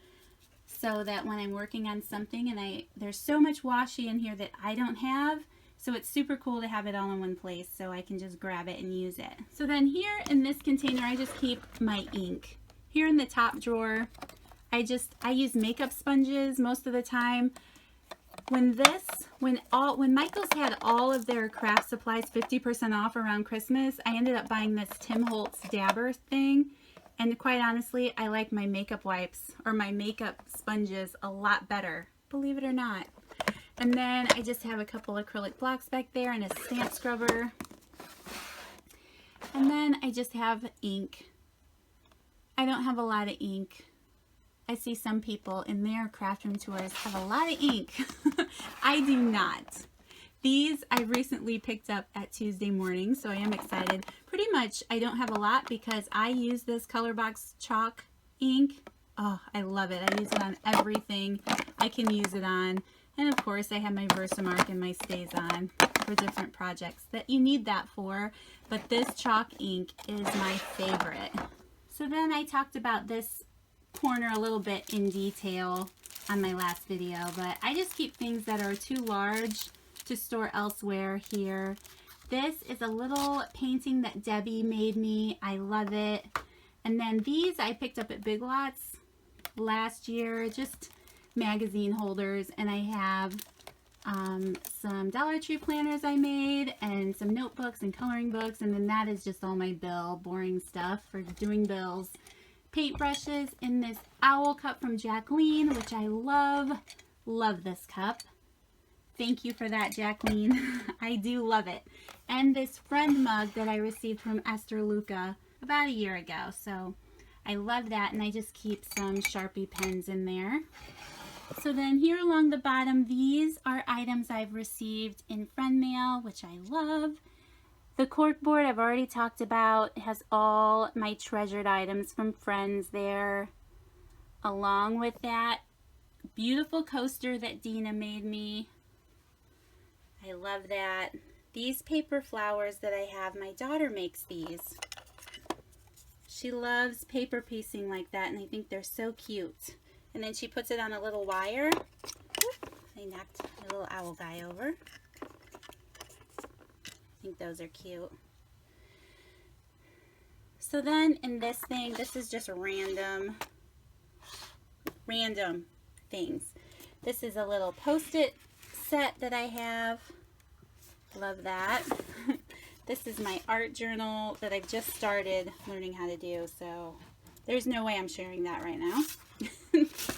so that when I'm working on something, and there's so much washi in here that I don't have, so it's super cool to have it all in one place so I can just grab it and use it. So then here in this container, I just keep my ink. Here in the top drawer, I use makeup sponges most of the time. When Michaels had all of their craft supplies 50% off around Christmas, I ended up buying this Tim Holtz dabber thing. And quite honestly, I like my makeup wipes or my makeup sponges a lot better, believe it or not. And then I just have a couple acrylic blocks back there and a stamp scrubber. And then I just have ink. I don't have a lot of ink. I see some people in their craft room tours have a lot of ink. I do not. These I recently picked up at Tuesday Morning, so I am excited. Pretty much I don't have a lot because I use this Colorbox chalk ink. Oh, I love it. I use it on everything I can use it on. And of course I have my Versamark and my StazOn for different projects that you need that for. But this chalk ink is my favorite. So then I talked about this corner a little bit in detail on my last video, but I just keep things that are too large to store elsewhere here. This is a little painting that Debbie made me. I love it. And then these I picked up at Big Lots last year, just magazine holders, and I have some Dollar Tree planners I made and some notebooks and coloring books, and then that is just all my boring stuff for doing bills. Paintbrushes in this owl cup from Jacqueline, which I love this cup. Thank you for that, Jacqueline. I do love it. And this friend mug that I received from Esther Luca about a year ago. So I love that, and I just keep some Sharpie pens in there. So then here along the bottom, these are items I've received in friend mail, which I love. The cork board I've already talked about. It has all my treasured items from friends there. Along with that beautiful coaster that Dina made me. I love that. These paper flowers that I have, my daughter makes these. She loves paper piecing like that, and I think they're so cute. And then she puts it on a little wire. I knocked a little owl guy over. I think those are cute. So then in this thing, this is just random things. This is a little post-it set that I have. Love that. This is my art journal that I've just started learning how to do, so there's no way I'm sharing that right now.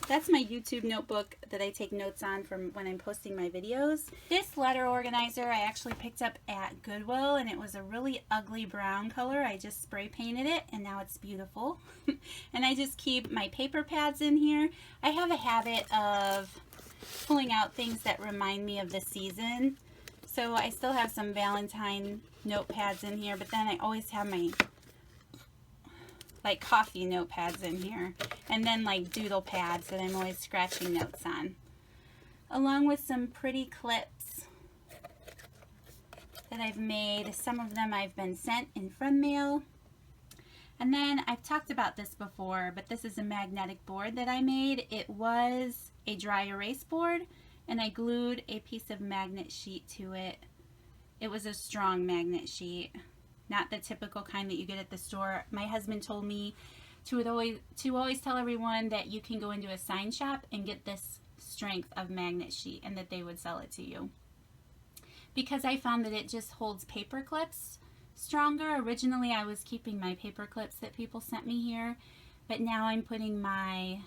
That's my YouTube notebook that I take notes on from when I'm posting my videos. This letter organizer I actually picked up at Goodwill, and it was a really ugly brown color. I just spray painted it, and now it's beautiful. And I just keep my paper pads in here. I have a habit of pulling out things that remind me of the season. So I still have some Valentine notepads in here, but then I always have my like coffee notepads in here, and then like doodle pads that I'm always scratching notes on, along with some pretty clips that I've made. Some of them I've been sent in friend mail. And then I've talked about this before, but this is a magnetic board that I made. It was a dry erase board, and I glued a piece of magnet sheet to it. It was a strong magnet sheet, not the typical kind that you get at the store. My husband told me to always tell everyone that you can go into a sign shop and get this strength of magnet sheet, and that they would sell it to you. Because I found that it just holds paper clips stronger. Originally I was keeping my paper clips that people sent me here, but now I'm putting my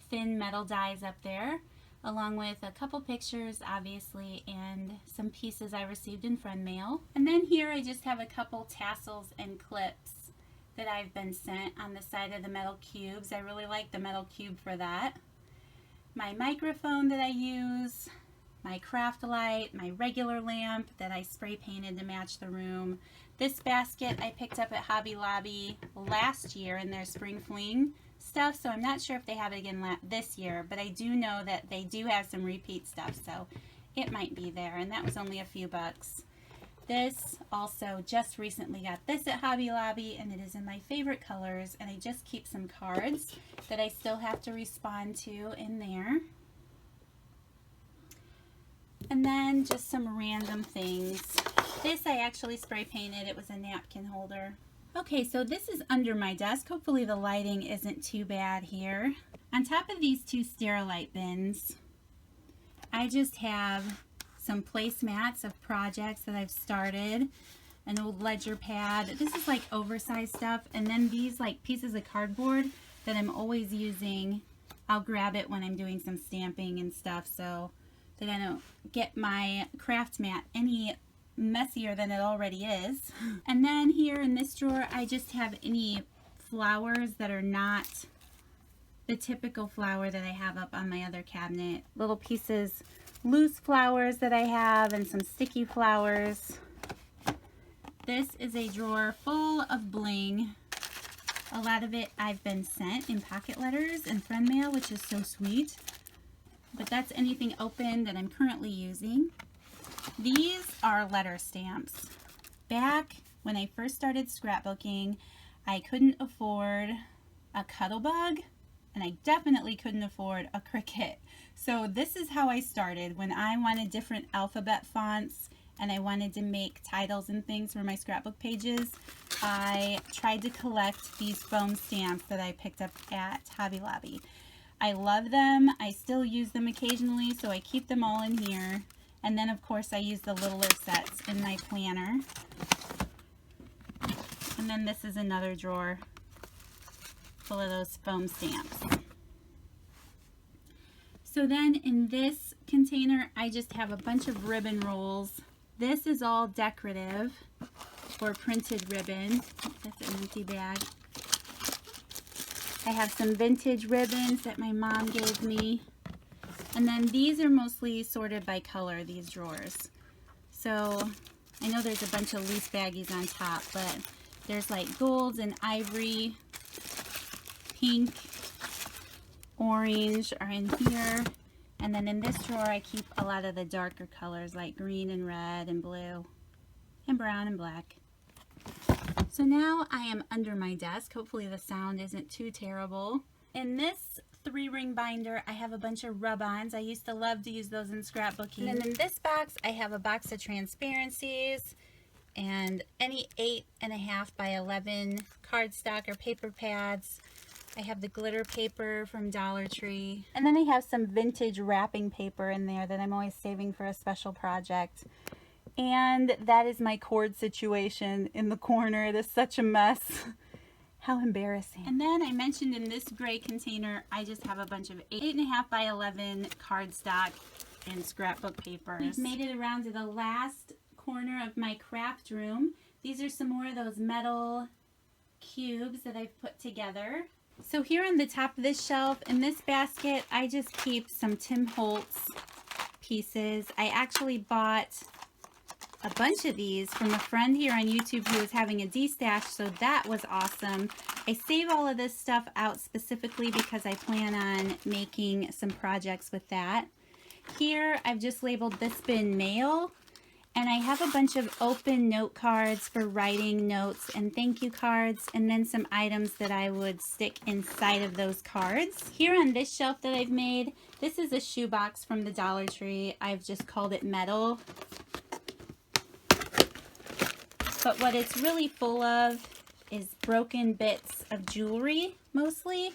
thin metal dies up there, along with a couple pictures, obviously, and some pieces I received in friend mail. And then here I just have a couple tassels and clips that I've been sent on the side of the metal cubes. I really like the metal cube for that. My microphone that I use, my craft light, my regular lamp that I spray painted to match the room. This basket I picked up at Hobby Lobby last year in their spring fling stuff, so I'm not sure if they have it again this year, but I do know that they do have some repeat stuff, so it might be there, and that was only a few bucks. This also just recently got this at Hobby Lobby, and it is in my favorite colors, and I just keep some cards that I still have to respond to in there. And then just some random things. This I actually spray painted. It was a napkin holder. Okay, so this is under my desk. Hopefully the lighting isn't too bad here. On top of these two Sterilite bins, I just have some placemats of projects that I've started, an old ledger pad. This is like oversized stuff, and then these like pieces of cardboard that I'm always using. I'll grab it when I'm doing some stamping and stuff so that I don't get my craft mat any messier than it already is. And then here in this drawer I just have any flowers that are not the typical flower that I have up on my other cabinet. Little pieces, loose flowers that I have, and some sticky flowers. This is a drawer full of bling. A lot of it I've been sent in pocket letters and friend mail, which is so sweet. But that's anything open that I'm currently using. These are letter stamps. Back when I first started scrapbooking, I couldn't afford a Cuttlebug, and I definitely couldn't afford a Cricut. So this is how I started when I wanted different alphabet fonts and I wanted to make titles and things for my scrapbook pages. I tried to collect these foam stamps that I picked up at Hobby Lobby. I love them. I still use them occasionally, so I keep them all in here. And then, of course, I use the littler sets in my planner. And then this is another drawer full of those foam stamps. So then in this container, I just have a bunch of ribbon rolls. This is all decorative or printed ribbon. That's an empty bag. I have some vintage ribbons that my mom gave me. And then these are mostly sorted by color, these drawers. So I know there's a bunch of loose baggies on top, but there's like golds and ivory, pink, orange are in here. And then in this drawer I keep a lot of the darker colors like green and red and blue and brown and black. So now I am under my desk. Hopefully the sound isn't too terrible. In this 3-ring binder I have a bunch of rub-ons. I used to love to use those in scrapbooking. And then in this box I have a box of transparencies and any 8.5 by 11 cardstock or paper pads. I have the glitter paper from Dollar Tree. And then I have some vintage wrapping paper in there that I'm always saving for a special project. And that is my cord situation in the corner. It is such a mess. How embarrassing. And then I mentioned in this gray container, I just have a bunch of 8.5 by 11 cardstock and scrapbook papers. We've made it around to the last corner of my craft room. These are some more of those metal cubes that I've put together. So here on the top of this shelf, in this basket, I just keep some Tim Holtz pieces. I actually bought a bunch of these from a friend here on YouTube who was having a de-stash, so that was awesome. I save all of this stuff out specifically because I plan on making some projects with that. Here, I've just labeled this bin mail. And I have a bunch of open note cards for writing notes and thank you cards, and then some items that I would stick inside of those cards. Here on this shelf that I've made, this is a shoebox from the Dollar Tree. I've just called it metal. But what it's really full of is broken bits of jewelry, mostly.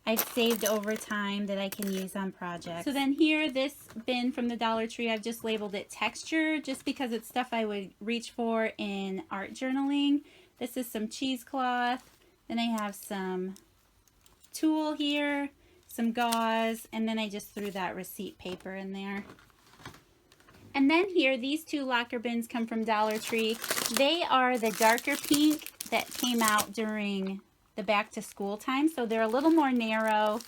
I've saved over time that I can use on projects. So then here, this bin from the Dollar Tree, I've just labeled it texture just because it's stuff I would reach for in art journaling. This is some cheesecloth. Then I have some tulle here, some gauze, and then I just threw that receipt paper in there. And then here, these 2 locker bins come from Dollar Tree. They are the darker pink that came out during the back to school time, so they're a little more narrow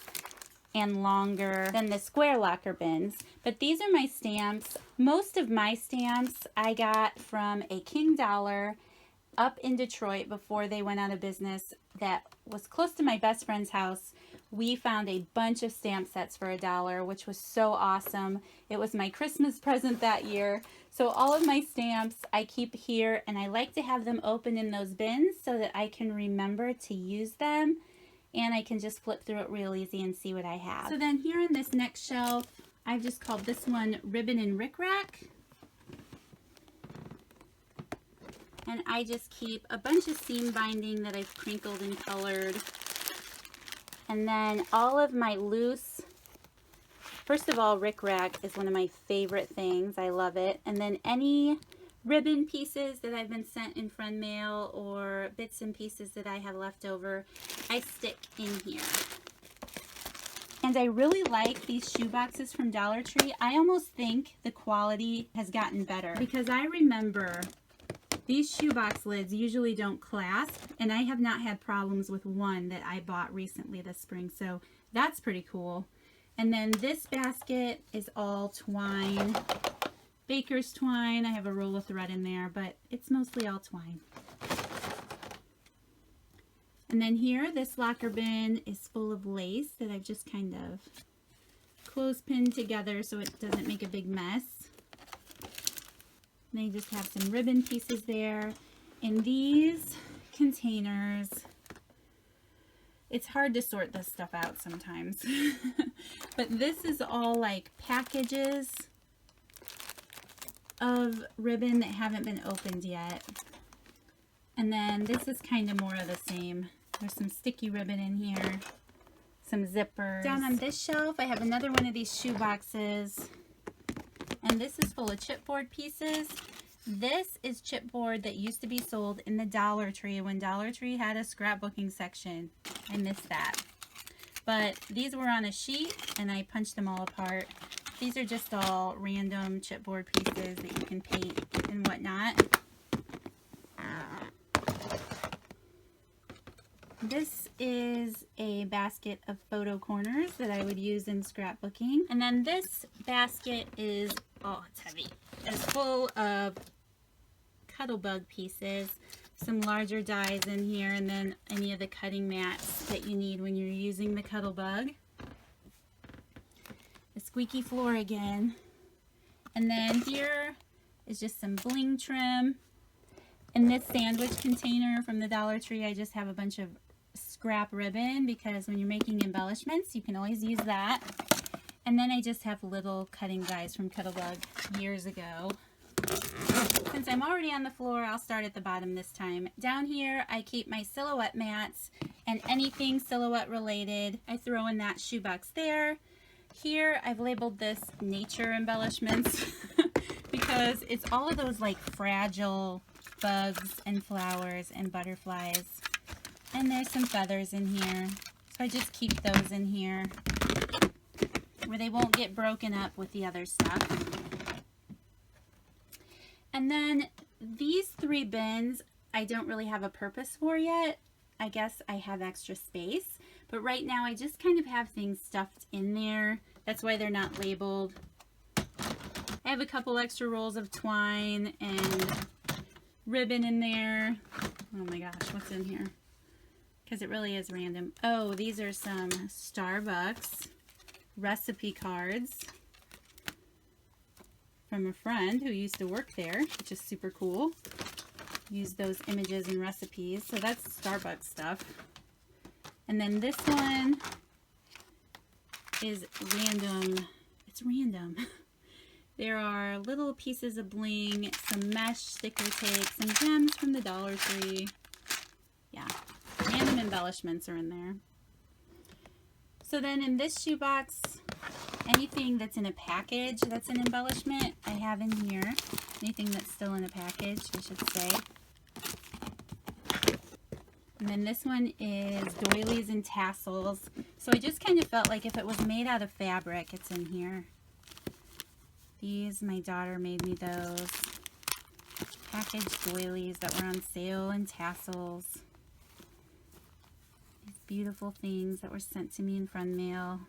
and longer than the square locker bins. But these are my stamps. Most of my stamps I got from a King Dollar up in Detroit before they went out of business that was close to my best friend's house. We found a bunch of stamp sets for $1, which was so awesome. It was my Christmas present that year. So all of my stamps I keep here, and I like to have them open in those bins so that I can remember to use them, and I can just flip through it real easy and see what I have. So then here on this next shelf, I've just called this one Ribbon and Rickrack. And I just keep a bunch of seam binding that I've crinkled and colored. And then all of my loose, first of all, Rickrack is one of my favorite things. I love it. And then any ribbon pieces that I've been sent in friend mail or bits and pieces that I have left over, I stick in here. And I really like these shoe boxes from Dollar Tree. I almost think the quality has gotten better because I remember these shoebox lids usually don't clasp, and I have not had problems with one that I bought recently this spring, so that's pretty cool. And then this basket is all twine, baker's twine. I have a roll of thread in there, but it's mostly all twine. And then here, this locker bin is full of lace that I've just kind of clothespin together so it doesn't make a big mess. And then you just have some ribbon pieces there. In these containers, it's hard to sort this stuff out sometimes. But this is all like packages of ribbon that haven't been opened yet. And then this is kind of more of the same. There's some sticky ribbon in here, some zippers. Down on this shelf, I have another one of these shoe boxes. And this is full of chipboard pieces. This is chipboard that used to be sold in the Dollar Tree when Dollar Tree had a scrapbooking section. I missed that. But these were on a sheet and I punched them all apart. These are just all random chipboard pieces that you can paint and whatnot. This is a basket of photo corners that I would use in scrapbooking. And then this basket is, oh, it's heavy. It's full of Cuttlebug pieces, some larger dies in here, and then any of the cutting mats that you need when you're using the Cuttlebug. The squeaky floor again. And then here is just some bling trim. In this sandwich container from the Dollar Tree, I just have a bunch of scrap ribbon because when you're making embellishments, you can always use that. And then I just have little cutting dies from Cuttlebug years ago. Since I'm already on the floor, I'll start at the bottom this time. Down here, I keep my silhouette mats and anything silhouette related. I throw in that shoebox there. Here, I've labeled this nature embellishments because it's all of those like fragile bugs and flowers and butterflies. And there's some feathers in here. So I just keep those in here where they won't get broken up with the other stuff. And then these 3 bins, I don't really have a purpose for yet. I guess I have extra space. But right now I just kind of have things stuffed in there. That's why they're not labeled. I have a couple extra rolls of twine and ribbon in there. Oh my gosh, what's in here? Because it really is random. Oh, these are some Starbucks recipe cards from a friend who used to work there, which is super cool. Use those images and recipes. So that's Starbucks stuff. And then this one is random. It's random. There are little pieces of bling, some mesh sticker tape, some gems from the Dollar Tree. Yeah, random embellishments are in there. So then in this shoebox, anything that's in a package that's an embellishment, I have in here. Anything that's still in a package, I should say. And then this one is doilies and tassels. So I just kind of felt like if it was made out of fabric, it's in here. These, my daughter made me those. Packaged doilies that were on sale and tassels. These beautiful things that were sent to me in friend mail.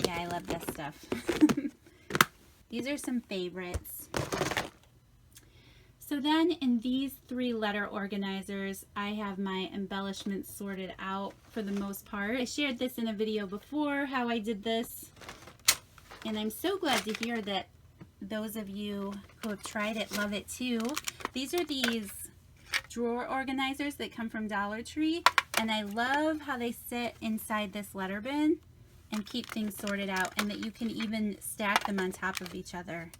Yeah, I love this stuff. These are some favorites. So then in these 3 letter organizers, I have my embellishments sorted out for the most part. I shared this in a video before, how I did this. And I'm so glad to hear that those of you who have tried it love it too. These are these drawer organizers that come from Dollar Tree. And I love how they sit inside this letter bin and keep things sorted out, and that you can even stack them on top of each other.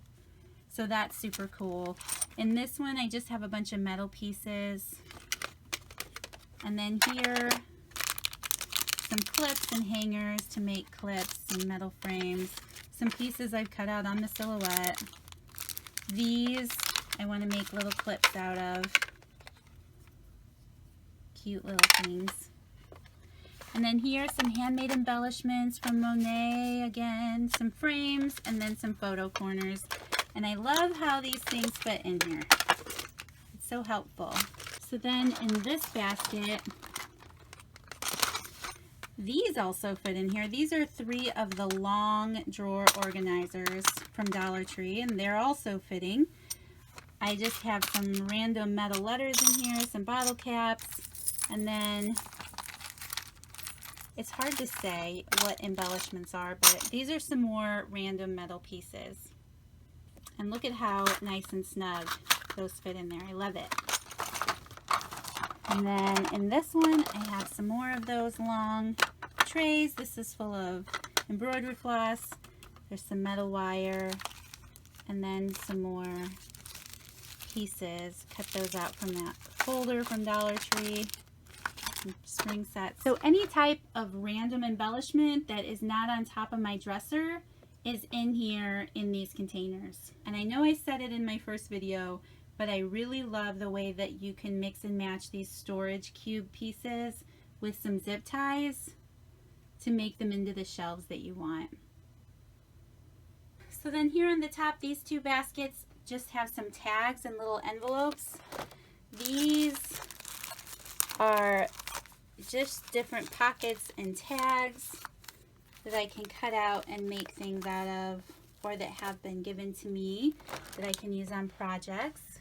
So that's super cool. In this one, I just have a bunch of metal pieces. And then here, some clips and hangers to make clips and metal frames. Some pieces I've cut out on the silhouette. These I want to make little clips out of. Cute little things. And then here some handmade embellishments from Monet again, some frames, and then some photo corners. And I love how these things fit in here. It's so helpful. So then in this basket, these also fit in here. These are 3 of the long drawer organizers from Dollar Tree, and they're also fitting. I just have some random metal letters in here, some bottle caps, and then it's hard to say what embellishments are, but these are some more random metal pieces. And look at how nice and snug those fit in there. I love it. And then in this one, I have some more of those long trays. This is full of embroidery floss. There's some metal wire, and then some more pieces. Cut those out from that folder from Dollar Tree. Some string sets. So any type of random embellishment that is not on top of my dresser is in here in these containers. And I know I said it in my first video, but I really love the way that you can mix and match these storage cube pieces with some zip ties. to make them into the shelves that you want. So then here on the top, these two baskets just have some tags and little envelopes. These are just different pockets and tags that I can cut out and make things out of, or that have been given to me that I can use on projects.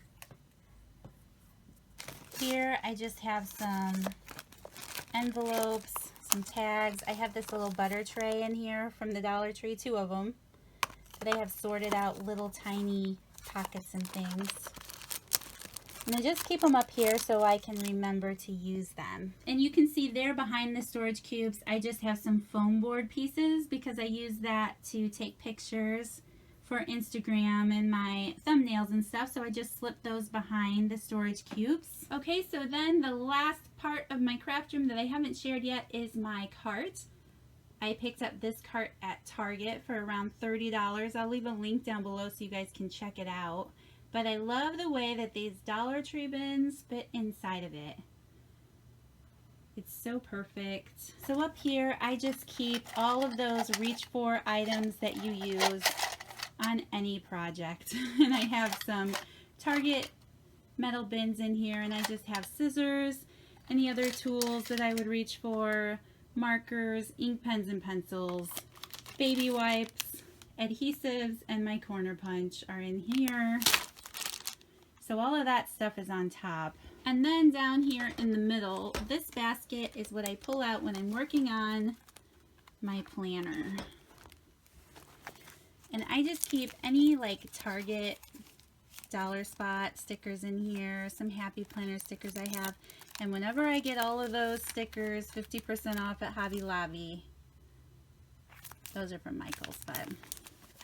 Here I just have some envelopes, some tags. I have this little butter tray in here from the Dollar Tree, 2 of them, that I have sorted out little tiny pockets and things. And I just keep them up here so I can remember to use them. And you can see there behind the storage cubes, I just have some foam board pieces because I use that to take pictures for Instagram and my thumbnails and stuff. So I just slip those behind the storage cubes. Okay, so then the last part of my craft room that I haven't shared yet is my cart. I picked up this cart at Target for around $30. I'll leave a link down below so you guys can check it out. But I love the way that these Dollar Tree bins fit inside of it. It's so perfect. So up here, I just keep all of those reach for items that you use on any project. And I have some Target metal bins in here, and I just have scissors, any other tools that I would reach for, markers, ink pens and pencils, baby wipes, adhesives, and my corner punch are in here. So all of that stuff is on top. And then down here in the middle, this basket is what I pull out when I'm working on my planner. And I just keep any like Target dollar spot stickers in here, some Happy Planner stickers I have. And whenever I get all of those stickers 50% off at Hobby Lobby, those are from Michaels, but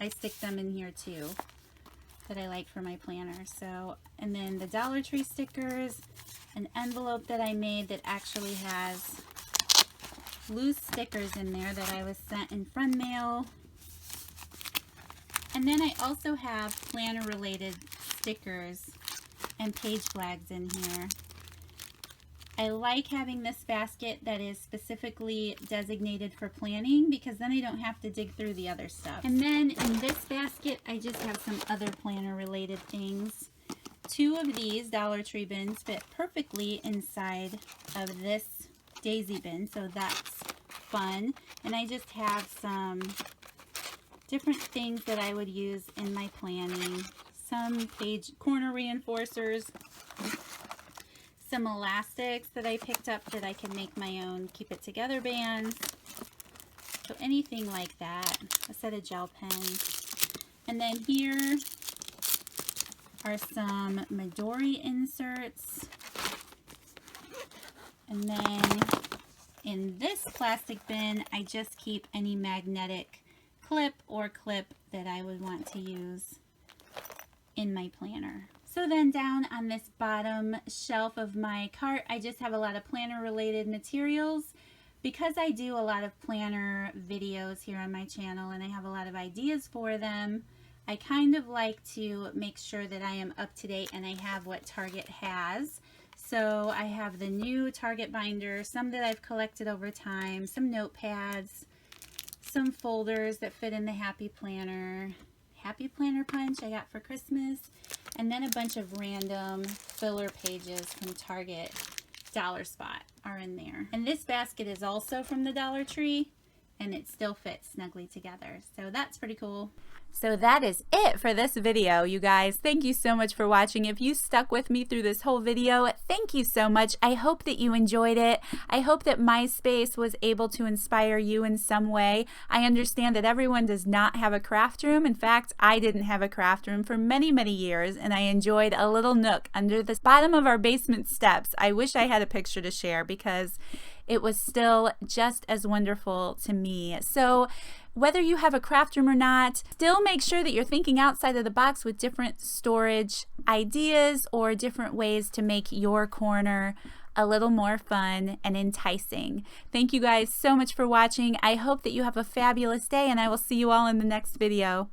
I stick them in here too, that I like for my planner. So, and then the Dollar Tree stickers, an envelope that I made that actually has loose stickers in there that I was sent in friend mail. And then I also have planner related stickers and page flags in here. I like having this basket that is specifically designated for planning because then I don't have to dig through the other stuff. And then in this basket, I just have some other planner related things. 2 of these Dollar Tree bins fit perfectly inside of this daisy bin, so that's fun. And I just have some different things that I would use in my planning. Some page corner reinforcers, some elastics that I picked up that I can make my own keep it together bands. So anything like that. A set of gel pens. And then here are some Midori inserts. And then in this plastic bin, I just keep any magnetic clip or clip that I would want to use in my planner. So then down on this bottom shelf of my cart, I just have a lot of planner related materials. Because I do a lot of planner videos here on my channel and I have a lot of ideas for them, I kind of like to make sure that I am up to date and I have what Target has. So I have the new Target binder, some that I've collected over time, some notepads, some folders that fit in the Happy Planner punch I got for Christmas, and then a bunch of random filler pages from Target Dollar Spot are in there. And this basket is also from the Dollar Tree, and it still fits snugly together. So that's pretty cool. So that is it for this video, you guys. Thank you so much for watching. If you stuck with me through this whole video, thank you so much. I hope that you enjoyed it. I hope that my space was able to inspire you in some way. I understand that everyone does not have a craft room. In fact, I didn't have a craft room for many, many years, and I enjoyed a little nook under the bottom of our basement steps. I wish I had a picture to share because it was still just as wonderful to me. So whether you have a craft room or not, still make sure that you're thinking outside of the box with different storage ideas or different ways to make your corner a little more fun and enticing. Thank you guys so much for watching. I hope that you have a fabulous day, and I will see you all in the next video.